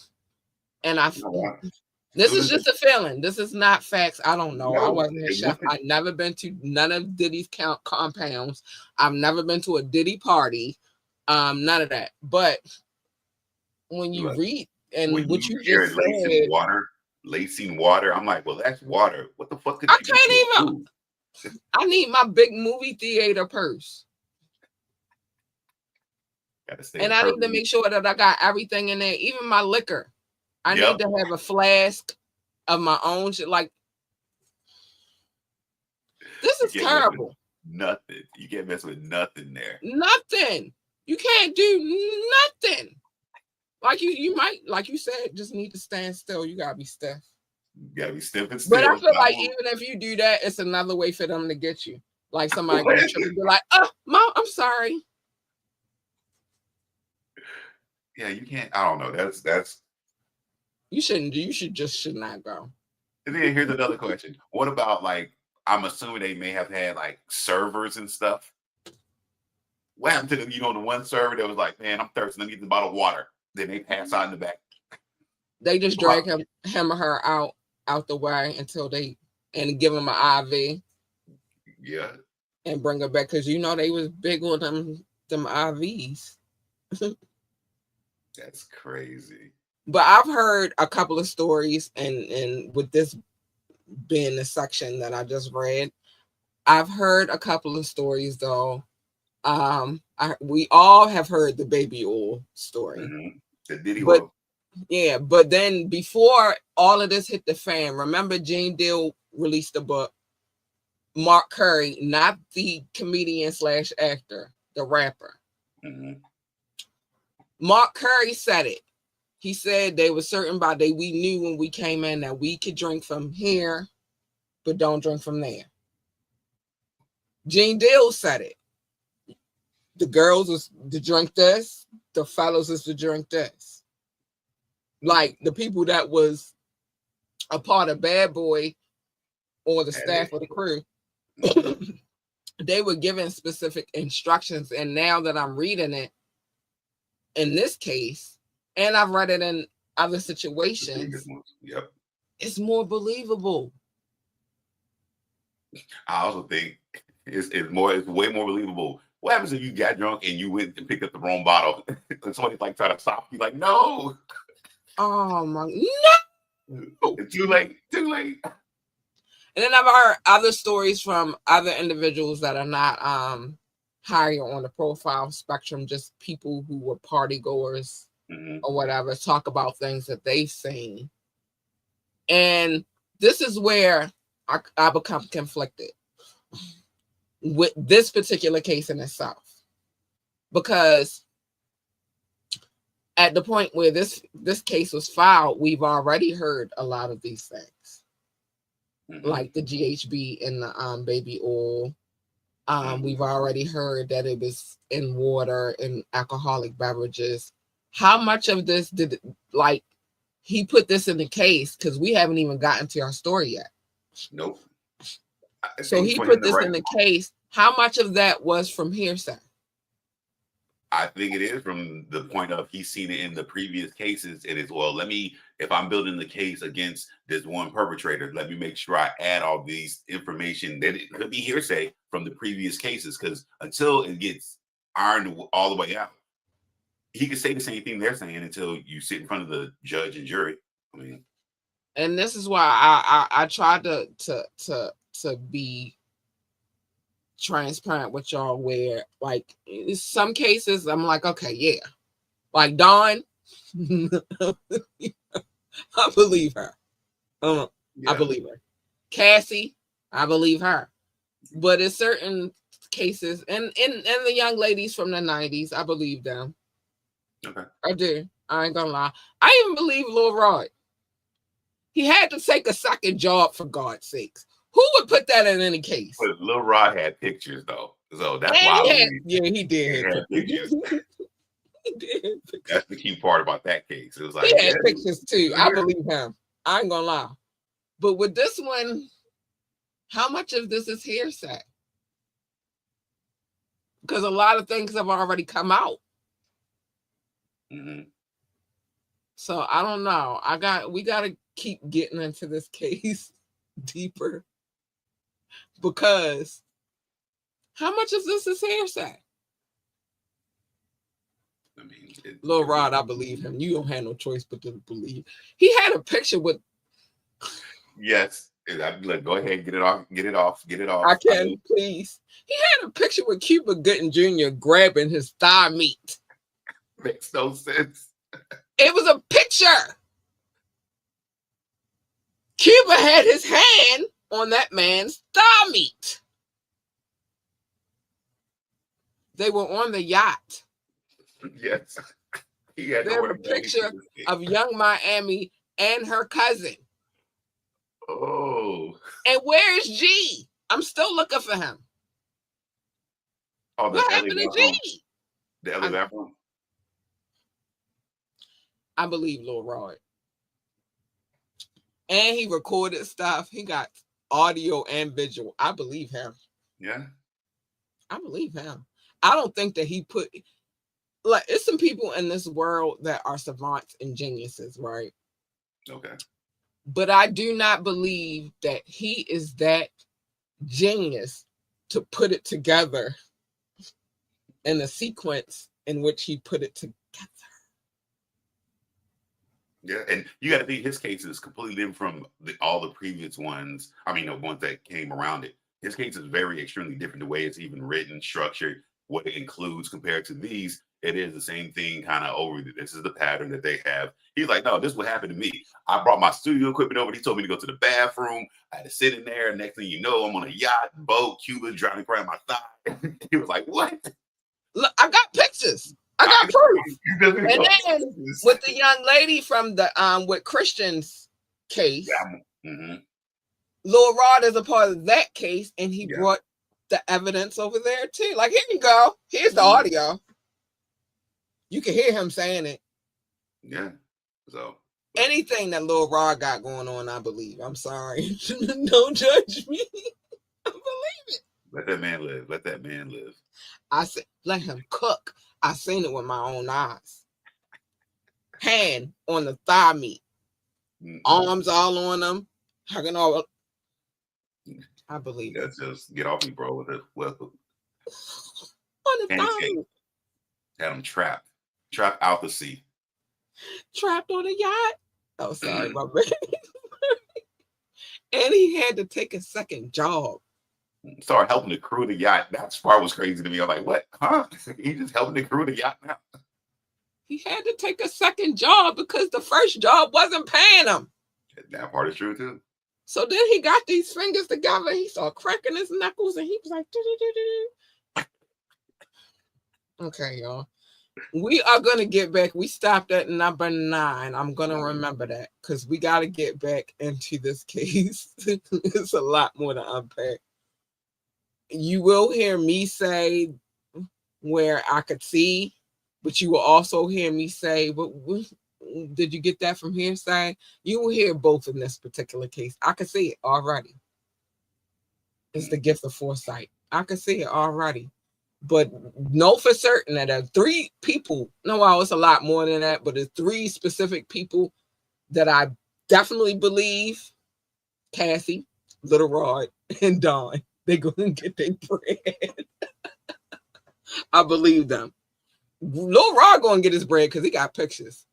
And this is just a feeling. This is not facts. I don't know. I wasn't a chef. I've never been to none of Diddy's compounds. I've never been to a Diddy party. None of that. But when you read and when what you just said, lacing water, I'm like, well, that's water. What the fuck could I can't even. I need my big movie theater purse. And I need to make sure that I got everything in there, even my liquor. I need to have a flask of my own shit. Like, this is terrible. Nothing. You can't mess with nothing there. Nothing. You can't do nothing. Like you might, like you said, just need to stand still. You gotta be stiff. You gotta be stiff and still. But I feel like even if you do that, it's another way for them to get you. Like somebody gonna be like, "Oh, Mom, I'm sorry." Yeah, you can't. I don't know. That's. You shouldn't. You should not go. And then here's another question: what about, like, I'm assuming they may have had like servers and stuff. What happened to the one server that was like, "Man, I'm thirsty. Let me get the bottle of water." Then they pass out in the back. They just drag him or her out the way until they give him an IV. Yeah. And bring her back, because they was big on them IVs. That's crazy. But I've heard a couple of stories, and with this being the section that I just read, I've heard a couple of stories though. We all have heard the baby oil story. Mm-hmm. The Diddy oil. Yeah, but then before all of this hit the fan, remember Gene Deal released a book. Mark Curry, not the comedian / actor, the rapper. Mm-hmm. Mark Curry said it. He said they were certain we knew when we came in that we could drink from here, but don't drink from there. Gene Deal said it. The girls was to drink this, the fellows is to drink this. Like the people that was a part of Bad Boy or the staff of the crew, they were given specific instructions. And now that I'm reading it, in this case, and I've read it in other situations, it's more believable. I also think it's way more believable. What happens if you got drunk and you went and picked up the wrong bottle and somebody's like trying to stop you? Like, no. Oh my, no. Too late. And then I've heard other stories from other individuals that are not higher on the profile spectrum, just people who were party goers or whatever, talk about things that they've seen. And this is where I become conflicted with this particular case in itself, because at the point where this case was filed, we've already heard a lot of these things, like the GHB in the baby oil. We've already heard that it was in water and alcoholic beverages. how much of this did like he put this in the case? Because we haven't even gotten to our story yet. Nope. So he put this in the case. How much of that was from hearsay? I think it is from the point of he's seen it in the previous cases. It is, well, if I'm building the case against this one perpetrator, let me make sure I add all these information that it could be hearsay from the previous cases. Because until it gets ironed all the way out, he could say the same thing they're saying until you sit in front of the judge and jury. I mean, and this is why I tried to be transparent with y'all, where like in some cases I'm like, okay, yeah, like Dawn, I believe her. Yeah. I believe her. Cassie, I believe her. But in certain cases, and the young ladies from the 90s, I believe them. Okay. I do. I ain't gonna lie. I even believe Lil Rod. He had to take a second job, for God's sakes. Who would put that in any case? But Lil Rod had pictures though, so that's and why. He did have pictures. He did. That's the key part about that case. It was like he had pictures too. I believe him. I ain't gonna lie. But with this one, how much of this is hearsay? Because a lot of things have already come out. Mm-hmm. So I don't know. We gotta keep getting into this case deeper, because how much of this is hearsay? I mean, Lil Rod, I believe him. You don't have no choice but to believe. He had a picture with. Yes, like, go ahead, get it off. I can, please. He had a picture with Cuba Gooding Jr. grabbing his thigh meat. Makes no sense. It was a picture. Cuba had his hand on that man's thigh meat. They were on the yacht. Yes. There's a picture of Young Miami and her cousin. Oh. And where's G? I'm still looking for him. Oh, what happened to G? The LA bathroom? I believe Lil Rod. And he recorded stuff. He got audio and visual. I believe him. Yeah. I believe him. I don't think that he put, like, it's some people in this world that are savants and geniuses, right? Okay. But I do not believe that he is that genius to put it together in the sequence in which he put it together. Yeah, and you got to think his case is completely different from all the previous ones. I mean, the ones that came around it. His case is very extremely different. The way it's even written, structured, what it includes compared to these, it is the same thing kind of over. This is the pattern that they have. He's like, no, this is what happened to me. I brought my studio equipment over. He told me to go to the bathroom. I had to sit in there. Next thing you know, I'm on a yacht, boat, Cuba, drowning around my thigh. He was like, what? Look, I got pictures. I got proof. And then with the young lady from the with Christian's case, Lil Rod is a part of that case, and he brought the evidence over there too. Like, here you go. Here's the audio. You can hear him saying it. Yeah. So anything that Lil Rod got going on, I believe. I'm sorry. Don't judge me. I believe it. Let that man live. Let that man live. I said, let him cook. I seen it with my own eyes. Hand on the thigh meat. Arms all on them. Hugging all. I believe it. Just get off me, bro, with it. Well, on the thigh meat. Had him trapped. Trapped out the sea. Trapped on a yacht. Oh, sorry, my bad. And he had to take a second job. Started helping the crew of the yacht. That part was crazy to me. I'm like, what? Huh? He just helping the crew of the yacht now? He had to take a second job because the first job wasn't paying him. That part is true too. So then he got these fingers together. He started cracking his knuckles, and he was like, okay, y'all. We are going to get back. We stopped at number 9. I'm going to remember that because we got to get back into this case. It's a lot more to unpack. You will hear me say where I could see but you will also hear me say, "But did you get that from hearsay?" You will hear both in this particular case. I can see it already. It's the gift of foresight. I can see it already. But know for certain that there are 3 people. No, well, it's a lot more than that, but there's 3 specific people that I definitely believe: Cassie, Little Rod, and Dawn. They go and get their bread. I believe them. Little Rod going to get his bread because he got pictures.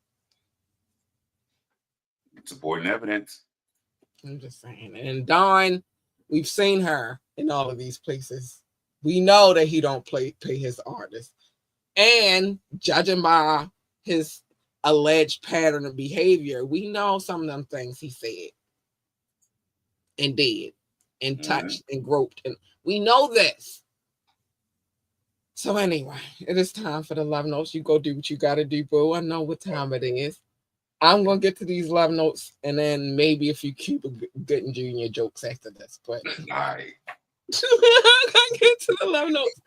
Supporting evidence. I'm just saying. And Dawn, we've seen her in all of these places. We know that he don't pay his artists. And judging by his alleged pattern of behavior, we know some of them things he said and did and touched and groped. And we know this. So anyway, it is time for the love notes. You go do what you got to do, boo. I know what time it is. I'm going to get to these love notes and then maybe a few Cuba Gooding Jr. jokes after this. But all right. I'm going to get to the love notes.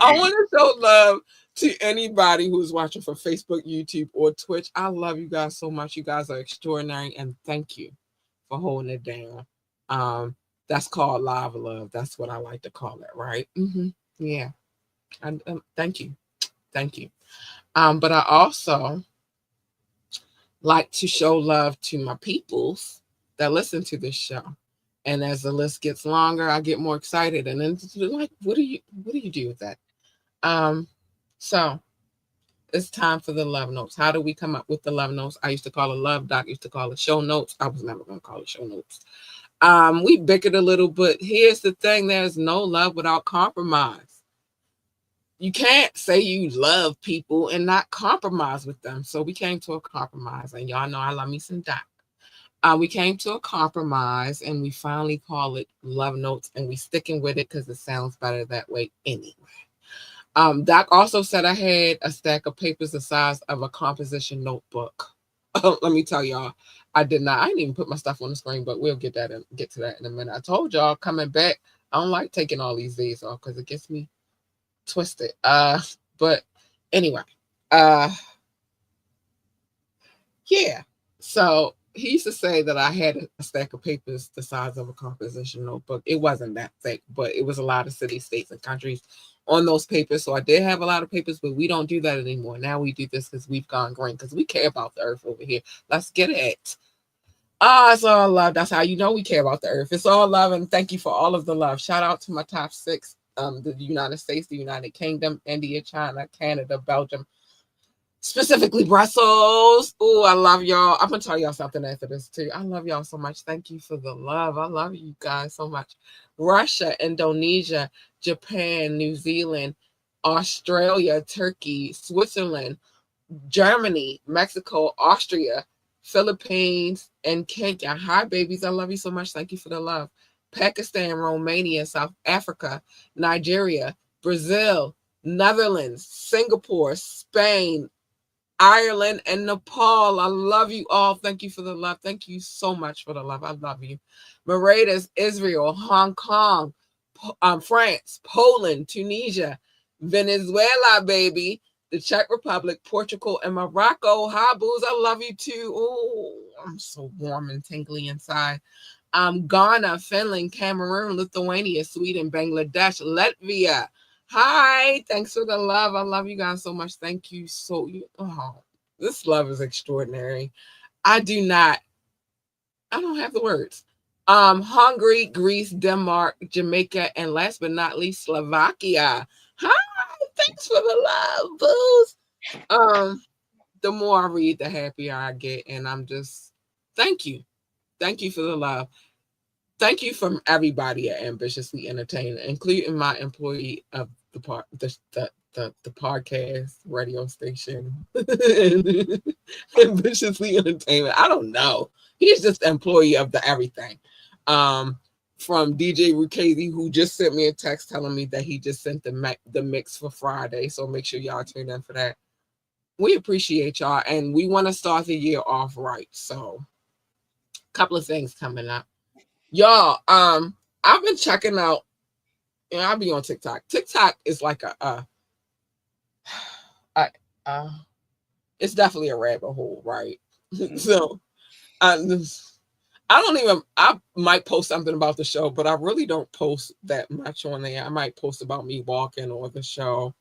I want to show love to anybody who's watching from Facebook, YouTube, or Twitch. I love you guys so much. You guys are extraordinary, and thank you for holding it down. That's called live love. That's what I like to call it, right? Yeah. And thank you. But I also like to show love to my peoples that listen to this show. And as the list gets longer, I get more excited. And then like, what do you do with that? So it's time for the love notes. How do we come up with the love notes? I used to call it love. Doc used to call it show notes. I was never going to call it show notes. We bickered a little, but here's the thing: there's no love without compromise. You can't say you love people and not compromise with them. So we came to a compromise, and y'all know I love me some Doc. We came to a compromise, and we finally call it love notes, and we sticking with it because it sounds better that way anyway. Doc also said I had a stack of papers the size of a composition notebook. Let me tell y'all, I did not. I didn't even put my stuff on the screen, but we'll get to that in a minute. I told y'all coming back, I don't like taking all these days off because it gets me twisted. But anyway, yeah. So he used to say that I had a stack of papers the size of a composition notebook. It wasn't that thick, but it was a lot of cities, states, and countries on those papers. So I did have a lot of papers, but we don't do that anymore. Now we do this because we've gone green, because we care about the earth over here. Let's get it. It's all love. That's how you know we care about the earth. It's all love, and thank you for all of the love. Shout out to my top 6. The United States, the United Kingdom, India, China, Canada, Belgium, specifically Brussels. Oh, I love y'all. I'm going to tell y'all something after this too. I love y'all so much. Thank you for the love. I love you guys so much. Russia, Indonesia, Japan, New Zealand, Australia, Turkey, Switzerland, Germany, Mexico, Austria, Philippines, and Kenya. Hi, babies. I love you so much. Thank you for the love. Pakistan, Romania, South Africa, Nigeria, Brazil, Netherlands, Singapore, Spain, Ireland, and Nepal. I love you all. Thank you for the love. Thank you so much for the love. I love you. Mauritius, Israel, Hong Kong, France, Poland, Tunisia, Venezuela, baby, the Czech Republic, Portugal, and Morocco. Hi, booze. I love you too. Oh, I'm so warm and tingly inside. Ghana, Finland, Cameroon, Lithuania, Sweden, Bangladesh, Latvia. Hi, thanks for the love. I love you guys so much. Thank you this love is extraordinary. I don't have the words. Hungary, Greece, Denmark, Jamaica, and last but not least, Slovakia. Hi, thanks for the love, booze. The more I read, the happier I get, and I'm just thank you for the love. Thank you from everybody at Ambitiously Entertained, including my employee of the podcast radio station, Ambitiously Entertainment. I don't know. He's just an employee of the everything. From DJ Rukazi, who just sent me a text telling me that he just sent the mix for Friday. So make sure y'all tune in for that. We appreciate y'all, and we want to start the year off right. So a couple of things coming up. Y'all, I've been checking out, I'll be on TikTok. TikTok is like it's definitely a rabbit hole, right? So I don't even, I might post something about the show, but I really don't post that much on there. I might post about me walking or the show.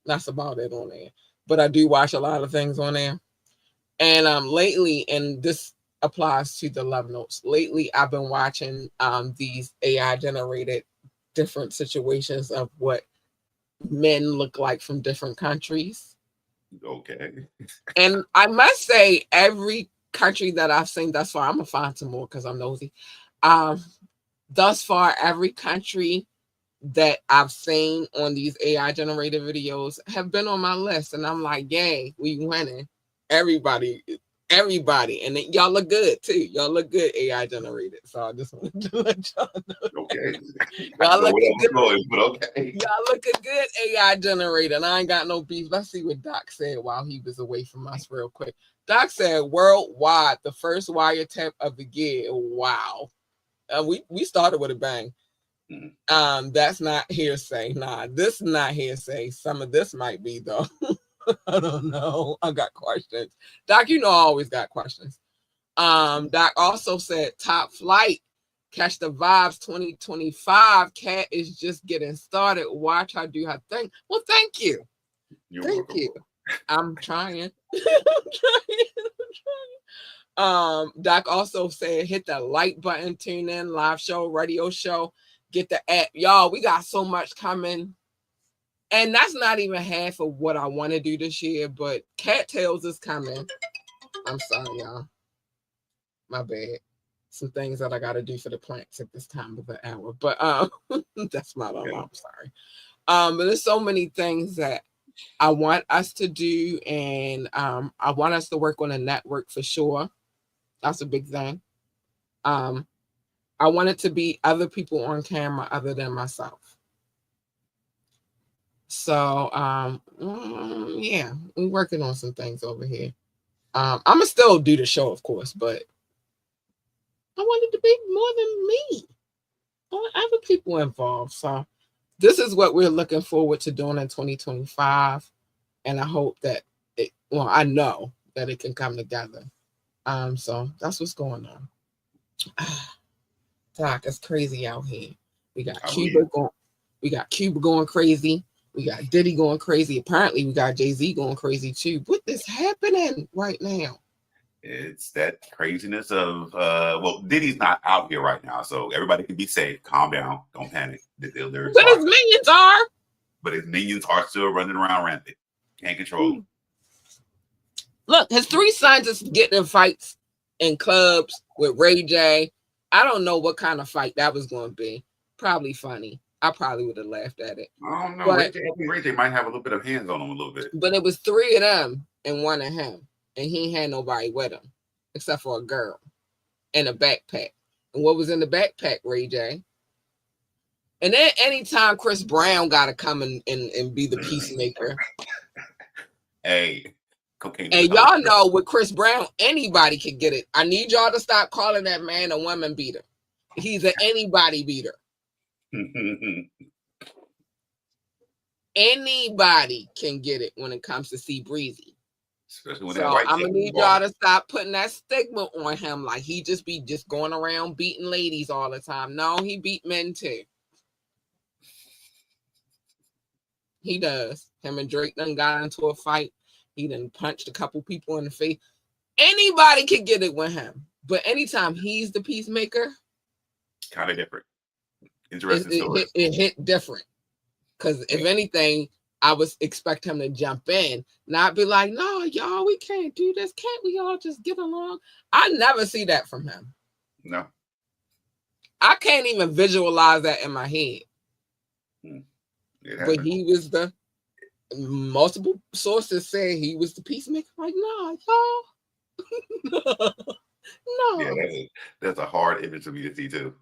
That's about it on there. But I do watch a lot of things on there. And lately, and this applies to the love notes, lately I've been watching these AI generated different situations of what men look like from different countries. Okay. And I must say, every country that I've seen thus far, I'm gonna find some more because I'm nosy. Thus far, every country that I've seen on these AI generated videos have been on my list, and I'm like, yay, we winning. Everybody, and then y'all look good too. Y'all look good AI generated. So I just wanted to let y'all know. Okay. Y'all looking good. Going, but okay. Y'all looking good AI generated. And I ain't got no beef. Let's see what Doc said while he was away from us real quick. Doc said, worldwide, the first wiretap of the year. Wow. We started with a bang. That's not hearsay. Nah, this is not hearsay. Some of this might be though. I don't know. I got questions. Doc, you know I always got questions. Doc also said top flight, catch the vibes 2025. Cat is just getting started. Watch her do her thing. Well, thank you. Thank you. I'm trying. Doc also said hit the like button, tune in, live show, radio show, get the app. Y'all, we got so much coming. And that's not even half of what I want to do this year, but Cattails is coming. I'm sorry, y'all. My bad. Some things that I got to do for the plants at this time of the hour. But that's my alarm. I'm sorry. But there's so many things that I want us to do, and I want us to work on a network for sure. That's a big thing. I want it to be other people on camera other than myself. So, yeah, we're working on some things over here. I'm gonna still do the show, of course, but I want it to be more than me. I want other people involved. So, this is what we're looking forward to doing in 2025, and I hope that I know that it can come together. So that's what's going on. Doc, it's crazy out here. We got Cuba going. We got Cuba going crazy. We got Diddy going crazy. Apparently, we got Jay-Z going crazy too. What is happening right now? It's that craziness of Diddy's not out here right now, so everybody can be safe. Calm down, don't panic. But his minions are. But his minions are still running around rampant. Can't control them. Look, his 3 sons is getting in fights in clubs with Ray J. I don't know what kind of fight that was going to be. Probably funny. I probably would have laughed at it. I don't know. Ray J might have a little bit of hands on him a little bit. But it was 3 of them and 1 of him. And he ain't had nobody with him except for a girl and a backpack. And what was in the backpack, Ray J? And then anytime Chris Brown got to come and be the peacemaker. Hey. Cocaine. And y'all know with Chris Brown, anybody can get it. I need y'all to stop calling that man a woman beater. He's an anybody beater. Anybody can get it when it comes to C Breezy. So I'm gonna need y'all to stop putting that stigma on him, like he just going around beating ladies all the time. No, he beat men too. He does. Him and Drake done got into a fight. He done punched a couple people in the face. Anybody can get it with him, but anytime he's the peacemaker, kind of different. Interesting story. It hit different. Because if anything, I would expect him to jump in, not be like, no, y'all, we can't do this. Can't we all just get along? I never see that from him. No. I can't even visualize that in my head. But he was multiple sources say he was the peacemaker. Like, no, y'all. No. Yeah, that's a hard image for me to see too.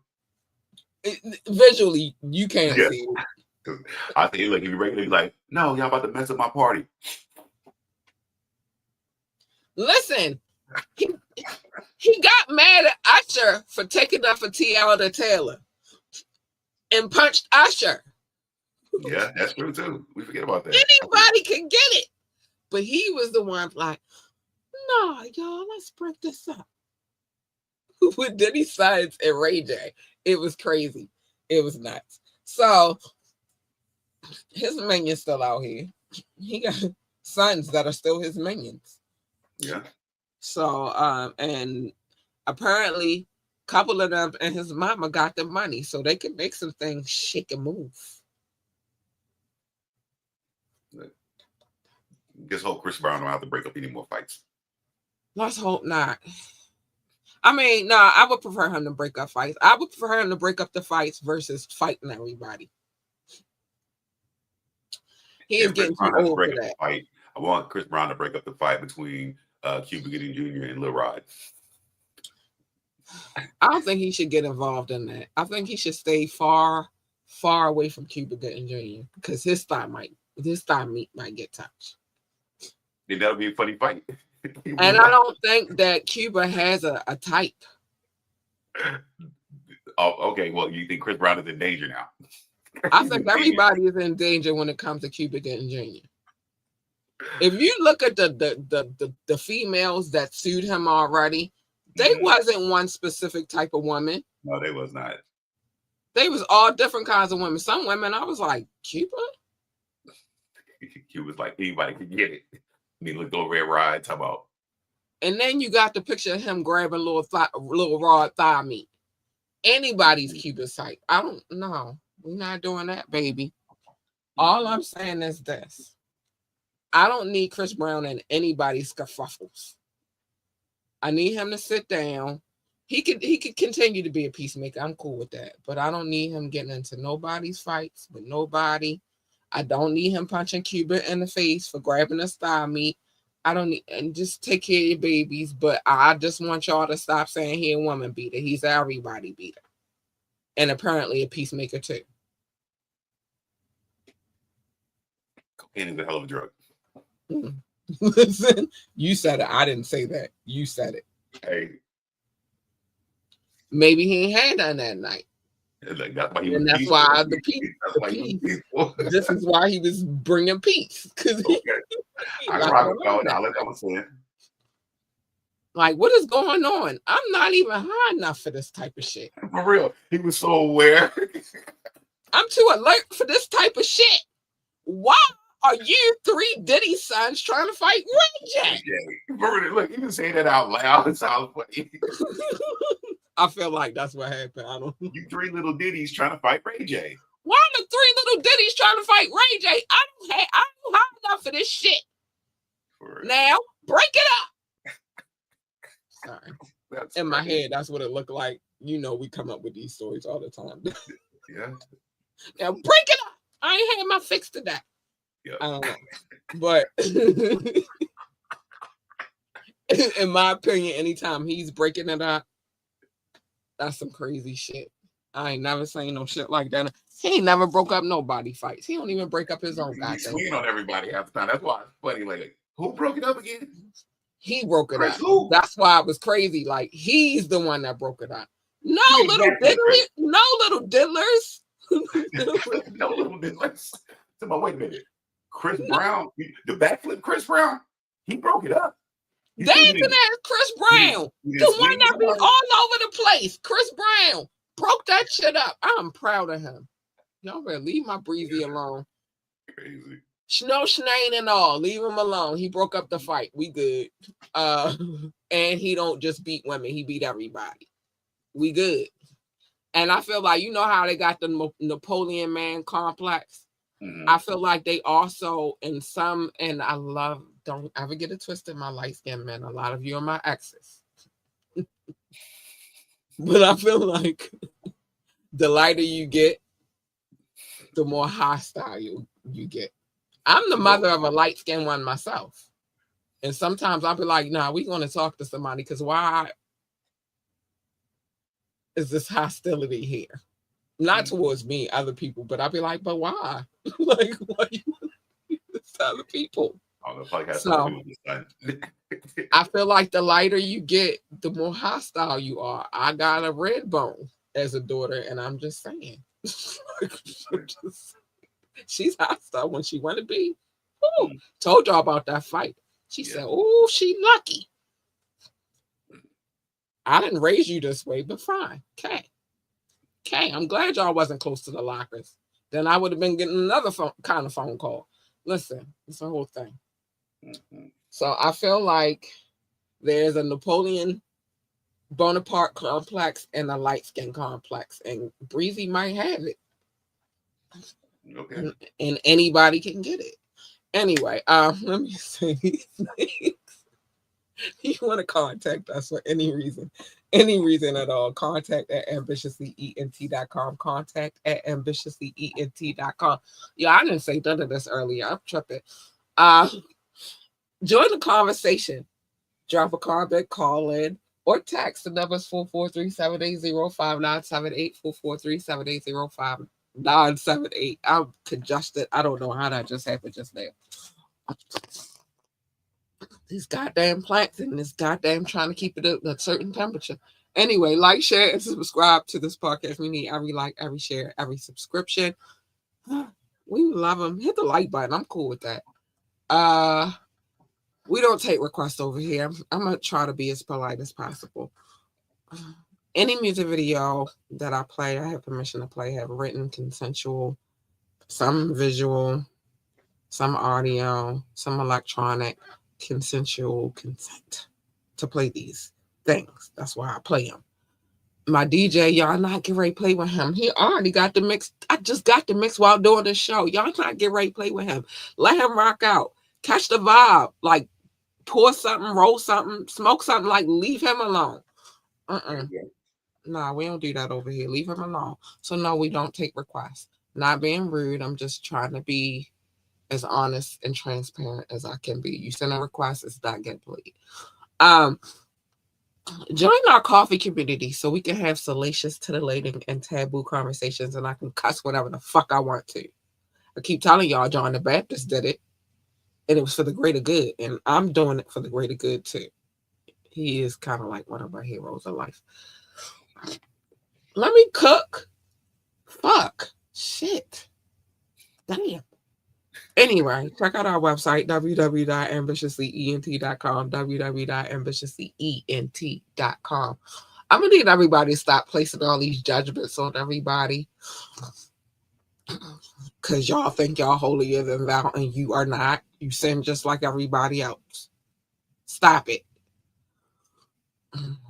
Visually, you can't see it. I think like if you regularly like, no, y'all about to mess up my party. Listen, he got mad at Usher for taking up for Tiana Taylor and punched Usher. Yeah, that's true too. We forget about that. Anybody can get it. But he was the one like, no, y'all, let's break this up. With Diddy Sons and Ray J. It was crazy. It was nuts. So his minions still out here. He got sons that are still his minions. Yeah. So and apparently a couple of them and his mama got the money so they can make some things shake and move. Just hope Chris Brown don't have to break up any more fights. Let's hope not. I mean, no, I would prefer him to break up fights. I would prefer him to break up the fights versus fighting everybody. He is getting too old for that. Fight. I want Chris Brown to break up the fight between Cuba Gooding Jr. and Lil Rod. I don't think he should get involved in that. I think he should stay far away from Cuba Gooding Jr. because his thigh meat might get touched. Then that'll be a funny fight. And I don't think that Cuba has a type. Oh, okay. Well, you think Chris Brown is in danger now? I think everybody is in danger when it comes to Cuba Gooding Jr. If you look at the females that sued him already, they wasn't one specific type of woman. No, they was not. They was all different kinds of women. Some women, I was like, Cuba? Cuba's like, anybody can get it. And he looked over at Rod, talking about. And then you got the picture of him grabbing little Rod thigh meat. Anybody's Cuba's type. I don't know. We're not doing that, baby. All I'm saying is this. I don't need Chris Brown in anybody's kerfuffles. I need him to sit down. He could continue to be a peacemaker. I'm cool with that. But I don't need him getting into nobody's fights with nobody. I don't need him punching Cuba in the face for grabbing his thigh meat. I don't need, and just take care of your babies. But I just want y'all to stop saying he a woman beater. He's everybody beater. And apparently a peacemaker too. Cocaine is a hell of a drug. Listen, you said it. I didn't say that. You said it. Hey. Maybe he ain't had none that night. Like, that's why he and was that's peaceful. why the peace. This is why he was bringing peace. Because I rock with y'all. Like I was saying. Like, what is going on? I'm not even high enough for this type of shit. For real. He was so aware. I'm too alert for this type of shit. Why are you three Diddy sons trying to fight Ray J? Look, you can say that out loud. It sounds funny. I feel like that's what happened. I don't know. You three little Diddies trying to fight Ray J. Why are the three little Diddies trying to fight Ray J? I'm high enough for this shit. Now, break it up. Sorry. That's in my head, that's what it looked like. You know, we come up with these stories all the time. Yeah. Now, break it up. I ain't had my fix to that. Yeah. I don't know. But in my opinion, anytime he's breaking it up, that's some crazy shit. I ain't never seen no shit like that. He ain't never broke up nobody fights. He don't even break up his own goddamn. He's swinging on everybody half the time. That's why it's funny. Like, who broke it up again? He broke it Chris up. who? That's why it was crazy. Like, he's the one that broke it up. No little diddlers. No little diddlers. No little diddlers. So, wait a minute. Chris Brown, the backflip Chris Brown, he broke it up. Dancing as Chris Brown, the one that be all over the place. Chris Brown broke that shit up. I'm proud of him. Y'all better leave my breezy alone. Crazy. No Shanae and all. Leave him alone. He broke up the fight. We good. And he don't just beat women. He beat everybody. We good. And I feel like, you know how they got the Napoleon Man complex? Mm-hmm. I feel like they also, in some, and I love, don't ever get it twisted, my light-skinned men. A lot of you are my exes. But I feel like the lighter you get, the more hostile you get. I'm the mother of a light-skinned one myself. And sometimes I'll be like, nah, we're going to talk to somebody because why is this hostility here? Not towards me, other people, but I'll be like, but why? Like, why you this to other people? So, I feel like the lighter you get, the more hostile you are. I got a red bone as a daughter, and I'm just saying. She's hostile when she want to be. Ooh, told y'all about that fight. She said, "Oh, she lucky. I didn't raise you this way, but fine. Okay. I'm glad y'all wasn't close to the lockers. Then I would have been getting another kind of phone call. Listen, it's the whole thing. So I feel like there's a Napoleon Bonaparte complex and a light skin complex, and Breezy might have it. Okay. And anybody can get it. Anyway, let me say these things. You want to contact us for any reason at all, contact at ambitiouslyent.com. Contact at ambitiouslyent.com. Yeah, I didn't say none of this earlier. I'm tripping. Join the conversation. Drop a comment, call in, or text. The number is 443-780-5978, 443-780-5978. I'm congested. I don't know how that just happened just now. These goddamn plants and this goddamn trying to keep it at a certain temperature. Anyway, like, share, and subscribe to this podcast. We need every like, every share, every subscription. We love them. Hit the like button. I'm cool with that. We don't take requests over here. I'm gonna try to be as polite as possible. Any music video that I play, I have permission to play, have written, consensual, some visual, some audio, some electronic, consensual consent to play these things. That's why I play them. My DJ, y'all not get ready to play with him. He already got the mix. I just got the mix while doing the show. Y'all not get ready to play with him. Let him rock out. Catch the vibe. Like, pour something, roll something, smoke something. Like, leave him alone. Nah, we don't do that over here. Leave him alone. So no, we don't take requests. Not being rude. I'm just trying to be as honest and transparent as I can be. You send a request, it's not get played. Join our coffee community so we can have salacious, titillating, and taboo conversations, and I can cuss whatever the fuck I want to. I keep telling y'all, John the Baptist did it, and it was for the greater good, and I'm doing it for the greater good too. He is kind of like one of my heroes of life. Let me cook. Fuck. Shit. Damn. Anyway, check out our website, www.ambitiouslyent.com, www.ambitiouslyent.com. I'm going to need everybody to stop placing all these judgments on everybody because y'all think y'all holier than thou and you are not. You sin just like everybody else. Stop it.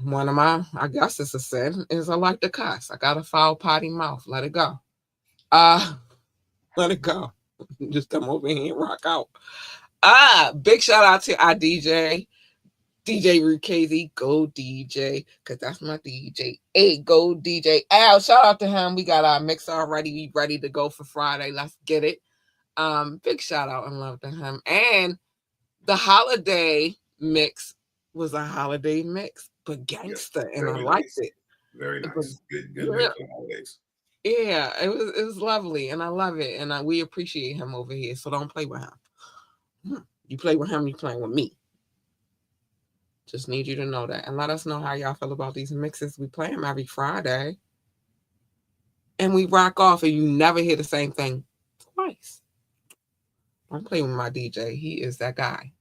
One of my, I guess it's a sin, is I like to cuss. I got a foul potty mouth. Let it go. Let it go. Just come over here and rock out. Big shout out to our DJ Rukazi. Go DJ, because that's my DJ. Hey, go DJ. Al, shout out to him. We got our mix already. We ready to go for Friday. Let's get it. Big shout out and love to him. And the holiday mix was a holiday mix, but gangster, and I liked it. Very nice. Good mix on holidays. Yeah, it was lovely, and I love it, and we appreciate him over here. So don't play with him. You play with him, you playing with me. Just need you to know that, and let us know how y'all feel about these mixes. We play them every Friday, and we rock off, and you never hear the same thing twice. I'm playing with my DJ. He is that guy.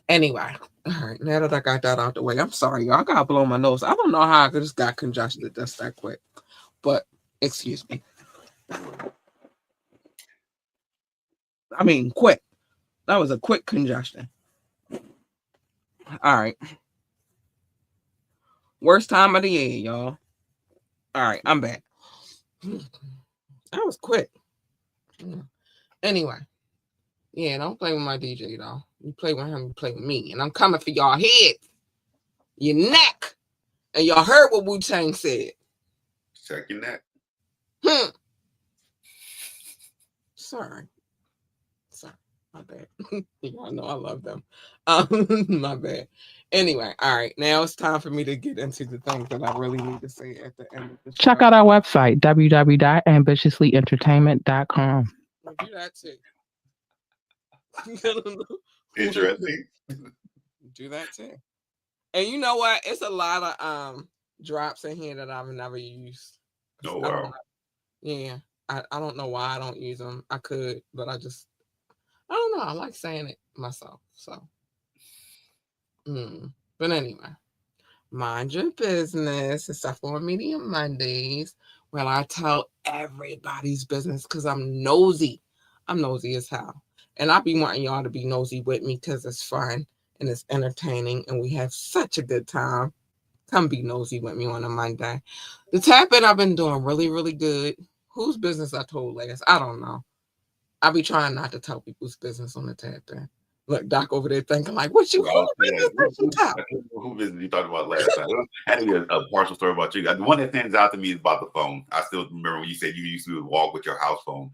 Anyway, all right. Now that I got that out the way, I'm sorry, y'all. I gotta blow my nose. I don't know how I just got congested just that quick, but excuse me. I mean, quick. That was a quick congestion. All right. Worst time of the year, y'all. All right, I'm back. That was quick. Anyway. Yeah, don't play with my DJ, though. You play with him, you play with me. And I'm coming for y'all head, your neck. And y'all heard what Wu-Tang said. Check your neck. Sorry. My bad. Y'all know I love them. My bad. Anyway, all right. Now it's time for me to get into the things that I really need to say at the end of the show. Check out our website, www.ambitiouslyentertainment.com. We'll do that too. Interesting. Do that too. And you know what? It's a lot of drops in here that I've never used. Oh, wow. Yeah. I don't know why I don't use them. I could, but I don't don't know. I like saying it myself. So, but anyway, mind your business. It's Stuff on Medium Mondays, where I tell everybody's business because I'm nosy. I'm nosy as hell, and I be wanting y'all to be nosy with me because it's fun and it's entertaining, and we have such a good time. Come be nosy with me on a Monday. The tapping I've been doing really, really good. Whose business I told last? I don't know. I be trying not to tell people's business on the tapping. Look, Doc over there thinking like, what you Who business you talked about last time? I had a partial story about you. The one that stands out to me is about the phone. I still remember when you said you used to walk with your house phone.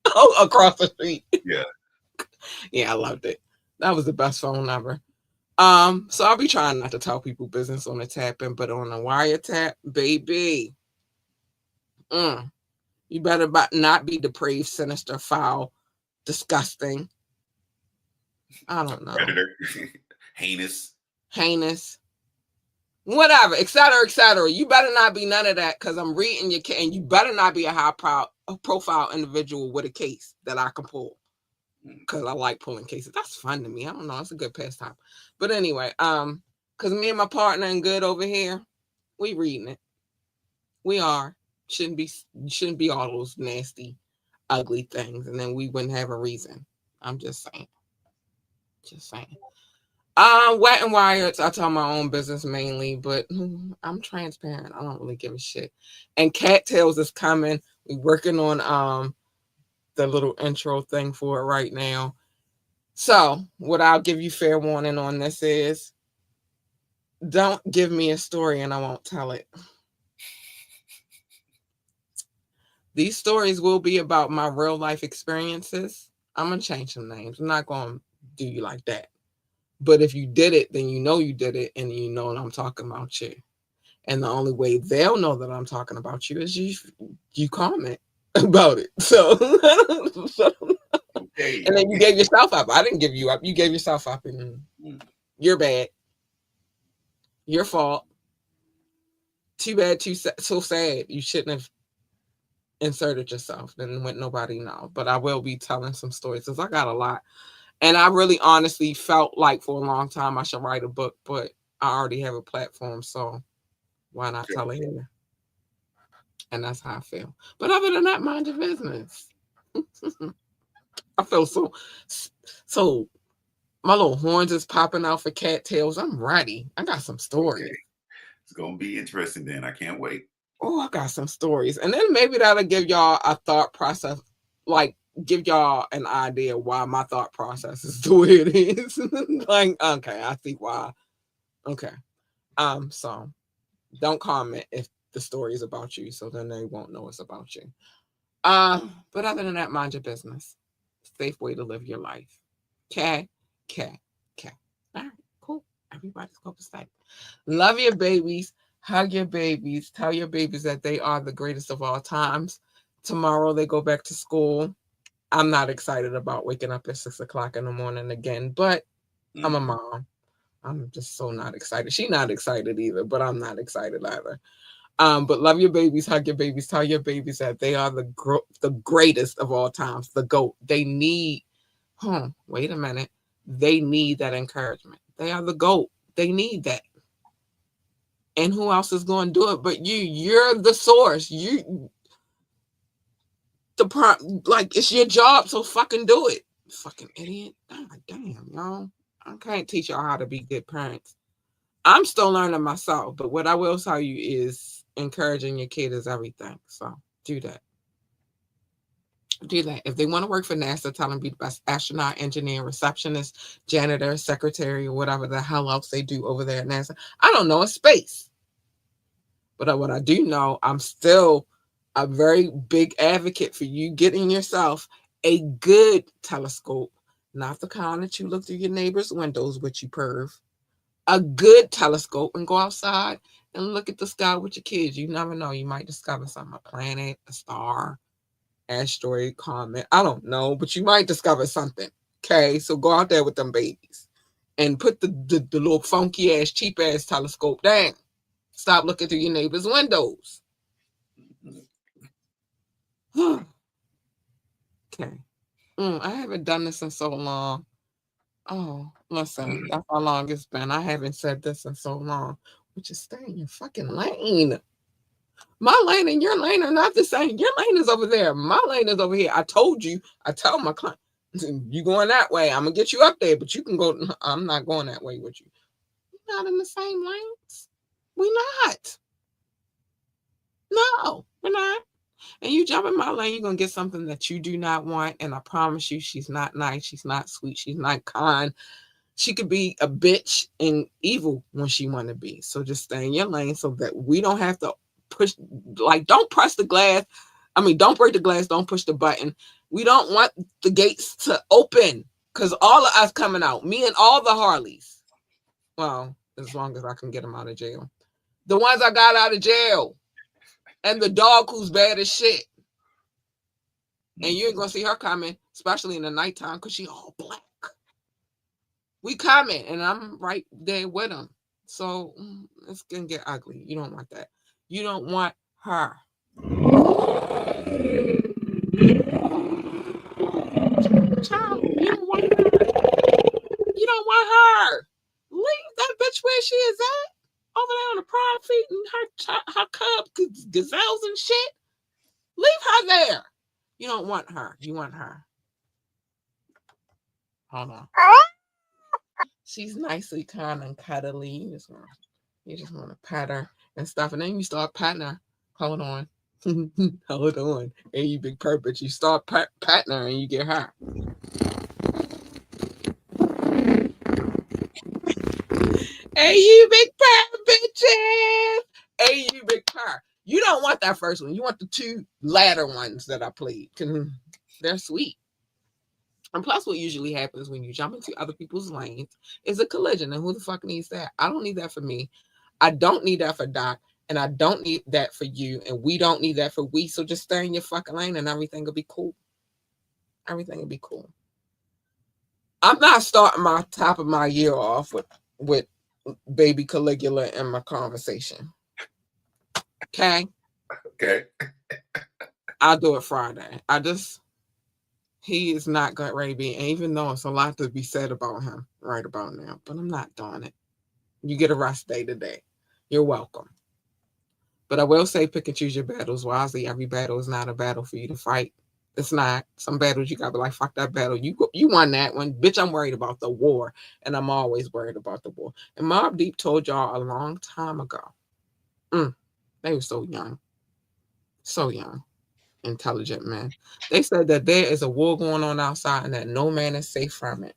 Oh, across the street. Yeah. Yeah, I loved it. That was the best phone ever. So I'll be trying not to tell people business on the tapping, but on the wiretap, baby, you better not be depraved, sinister, foul, disgusting. I don't know. Predator, heinous, whatever, etc. You better not be none of that because I'm reading your case, and you better not be a profile individual with a case that I can pull. Because I like pulling cases. That's fun to me. I don't know. It's a good pastime. But anyway, because me and my partner and Good over here, we reading it. We are. Shouldn't be all those nasty, ugly things. And then we wouldn't have a reason. I'm just saying. Wet and Wired, I tell my own business mainly, but I'm transparent. I don't really give a shit. And Cattails is coming. We're working on the little intro thing for it right now. So what I'll give you fair warning on this is don't give me a story and I won't tell it. These stories will be about my real life experiences. I'm going to change some names. I'm not going to do you like that. But if you did it, then you know you did it and you know I'm talking about you. And the only way they'll know that I'm talking about you is you comment about it. So, okay. And then you gave yourself up. I didn't give you up. You gave yourself up and you're bad. Your fault. Too bad, so sad. You shouldn't have inserted yourself. Then let nobody know. But I will be telling some stories because I got a lot. And I really honestly felt like for a long time I should write a book, but I already have a platform, so why not tell it here? And that's how I feel. But other than that, mind your business. I feel so my little horns is popping out for cattails. I'm ready. I got some stories. Okay. It's gonna be interesting then. I can't wait. Oh, I got some stories. And then maybe that'll give y'all a thought process, like give y'all an idea why my thought process is the way it is. Like, okay, I see why. Okay. So don't comment if the story is about you, so then they won't know it's about you. But other than that, mind your business. Safe way to live your life. Okay. All right, cool. Everybody's going to say. Love your babies. Hug your babies. Tell your babies that they are the greatest of all times. Tomorrow they go back to school. I'm not excited about waking up at 6 o'clock in the morning again, but I'm a mom. I'm just so not excited. She's not excited either, but I'm not excited either. But love your babies, hug your babies, tell your babies that they are the greatest of all times, the GOAT. They need, wait a minute. They need that encouragement. They are the GOAT. They need that. And who else is going to do it but you? You're the source. It's your job, so fucking do it. Fucking idiot. Oh, damn, y'all. I can't teach y'all how to be good parents. I'm still learning myself, but what I will tell you is encouraging your kid is everything. So do that. Do that. If they want to work for NASA, tell them be the best astronaut, engineer, receptionist, janitor, secretary, or whatever the hell else they do over there at NASA. I don't know, it's space. But what I do know, I'm still a very big advocate for you getting yourself a good telescope, not the kind that you look through your neighbor's windows with, you perv. A good telescope and go outside and look at the sky with your kids. You never know. You might discover something, a planet, a star, asteroid, comet. I don't know, but you might discover something. Okay, so go out there with them babies and put the little funky ass, cheap ass telescope down. Stop looking through your neighbor's windows. Okay. I haven't done this in so long. Oh, listen, that's how long it's been. I haven't said this in so long. Which is stay in your fucking lane. My lane and your lane are not the same. Your lane is over there. My lane is over here. I told you. I tell my client, you going that way. I'm gonna get you up there, but you can go. I'm not going that way with you. We're not in the same lanes. We're not. No, we're not. And you jump in my lane, you're gonna get something that you do not want. And I promise you, she's not nice. She's not sweet. She's not kind. She could be a bitch and evil when she want to be. So just stay in your lane so that we don't have to push. Like, don't press the glass. I mean, don't break the glass. Don't push the button. We don't want the gates to open because all of us coming out, me and all the Harleys. Well, as long as I can get them out of jail. The ones I got out of jail. And the dog who's bad as shit. And you ain't gonna see her coming, especially in the nighttime, because she all black. We coming, and I'm right there with them. So it's gonna get ugly. You don't want that. You don't want her. Child, you don't want her. You don't want her. Leave that bitch where she is at. Over there on the pride feeding her cub gazelles and shit. Leave her there. You don't want her. You want her. Hold on. She's nicely kind and cuddly. You just want to pat her and stuff. And then you start patting her. Hold on. Hold on. Hey, you big purpose. You start patting her and you get her. Hey, you big purr, bitches. Hey, you big purr. You don't want that first one. You want the two latter ones that I played. They're sweet. And plus, what usually happens when you jump into other people's lanes is a collision. And who the fuck needs that? I don't need that for me. I don't need that for Doc. And I don't need that for you. And we don't need that for we. So just stay in your fucking lane and everything will be cool. Everything will be cool. I'm not starting my top of my year off with baby Caligula in my conversation. Okay? Okay. I'll do it Friday. He is not good ready to be, and even though it's a lot to be said about him right about now, but I'm not doing it. You get a rest day today. You're welcome. But I will say pick and choose your battles wisely. Every battle is not a battle for you to fight. It's not. Some battles you gotta be like, fuck that battle. You won that one. Bitch, I'm worried about the war. And I'm always worried about the war. And Mobb Deep told y'all a long time ago. They were so young. So young. Intelligent men. They said that there is a war going on outside and that no man is safe from it.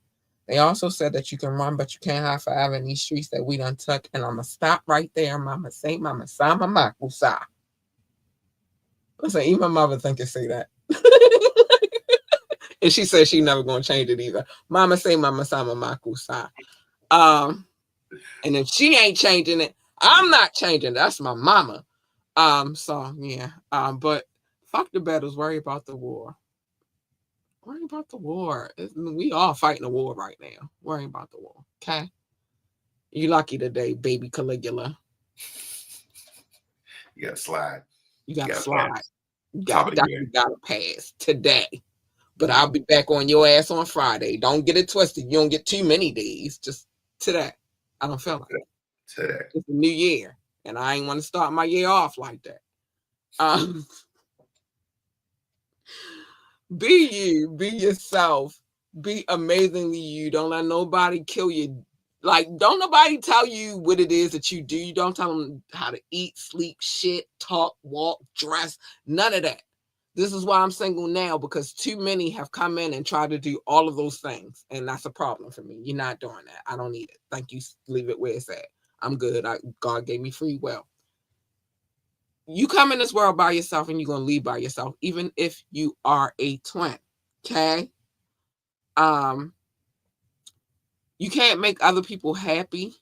They also said that you can run, but you can't hide forever in these streets that we done took. And I'm going to stop right there. Mama say, Mama sama makusa. Listen, even my mother think it say that. And she said she never going to change it either. Mama say, Mama sama makusa. And if she ain't changing it, I'm not changing it. That's my mama. So, yeah. But fuck the battles. Worry about the war. Worry about the war. We all fighting a war right now. Worry about the war. Okay? You lucky today, baby Caligula. You got to slide. You got to slide. You got to pass today. But I'll be back on your ass on Friday. Don't get it twisted. You don't get too many days. Just today. I don't feel like it. Today. It's a new year. And I ain't want to start my year off like that. Be you. Be yourself. Be amazingly you. Don't let nobody kill you. Like, don't nobody tell you what it is that you do. You don't tell them how to eat, sleep, shit, talk, walk, dress. None of that. This is why I'm single now, because too many have come in and tried to do all of those things. And that's a problem for me. You're not doing that. I don't need it. Thank you. Leave it where it's at. I'm good. God gave me free will. You come in this world by yourself and you're going to leave by yourself, even if you are a twin. Okay? You can't make other people happy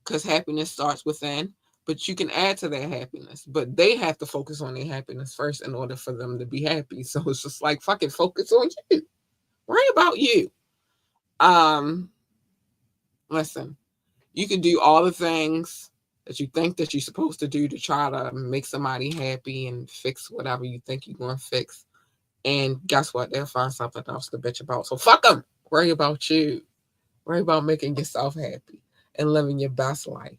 because happiness starts within, but you can add to their happiness. But they have to focus on their happiness first in order for them to be happy. So it's just like, fucking focus on you. Worry about you. Listen, you can do all the things that you think that you're supposed to do to try to make somebody happy and fix whatever you think you're going to fix. And guess what? They'll find something else to bitch about. So fuck them. Worry about you. Worry about making yourself happy and living your best life.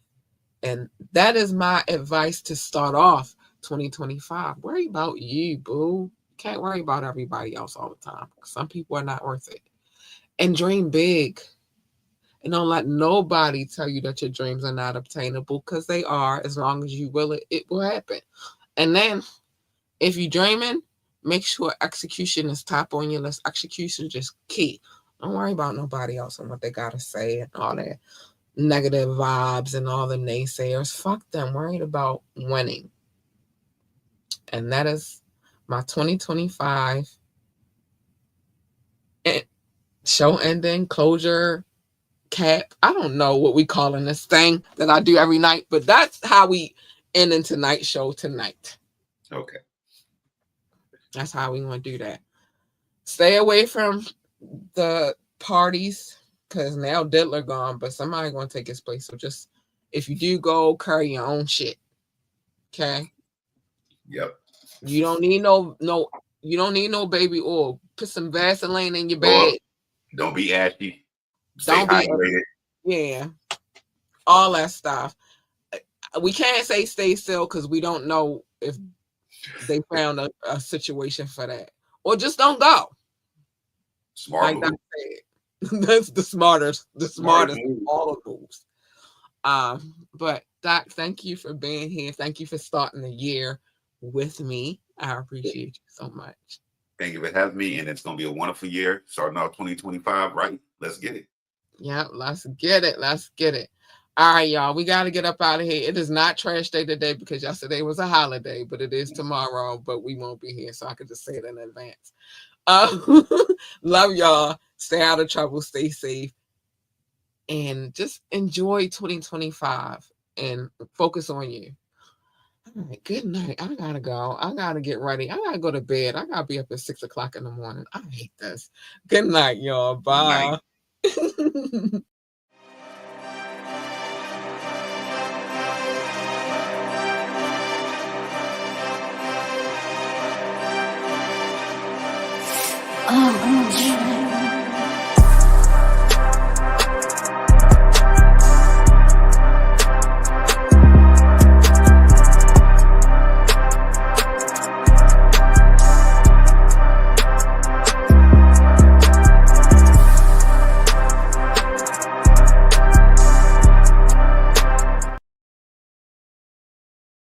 And that is my advice to start off 2025. Worry about you, boo. Can't worry about everybody else all the time. Some people are not worth it. And dream big. And don't let nobody tell you that your dreams are not obtainable, because they are. As long as you will it will happen. And then if you're dreaming, make sure execution is top on your list. Execution is just key. Don't worry about nobody else and what they got to say and all that negative vibes and all the naysayers. Fuck them. Worried about winning. And that is my 2025 show ending, closure, cap. I don't know what we calling this thing that I do every night, but that's how we end in tonight's show tonight. Okay. That's how we want to do that. Stay away from the parties, because now Diddler gone, but somebody going to take his place. So just, if you do go, carry your own shit. Okay? Yep. You don't need no baby oil. Put some Vaseline in your bed. Don't be ashy. Stay Don't hydrated. Yeah. All that stuff. We can't say stay still because we don't know if they found a situation for that. Or just don't go. Smart like move. That's the smartest Smart of move. all of moves. But Doc, thank you for being here. Thank you for starting the year with me. I appreciate you so much. Thank you for having me, and it's going to be a wonderful year starting off 2025, right? Let's get it. Yeah, let's get it. All right, y'all. We got to get up out of here. It is not trash day today because yesterday was a holiday, but it is tomorrow, but we won't be here, so I could just say it in advance. Love y'all. Stay out of trouble. Stay safe. And just enjoy 2025 and focus on you. All right, good night. I gotta go. I gotta get ready. I gotta go to bed. I gotta be up at 6 o'clock in the morning. I hate this. Good night, y'all. Bye. Oh,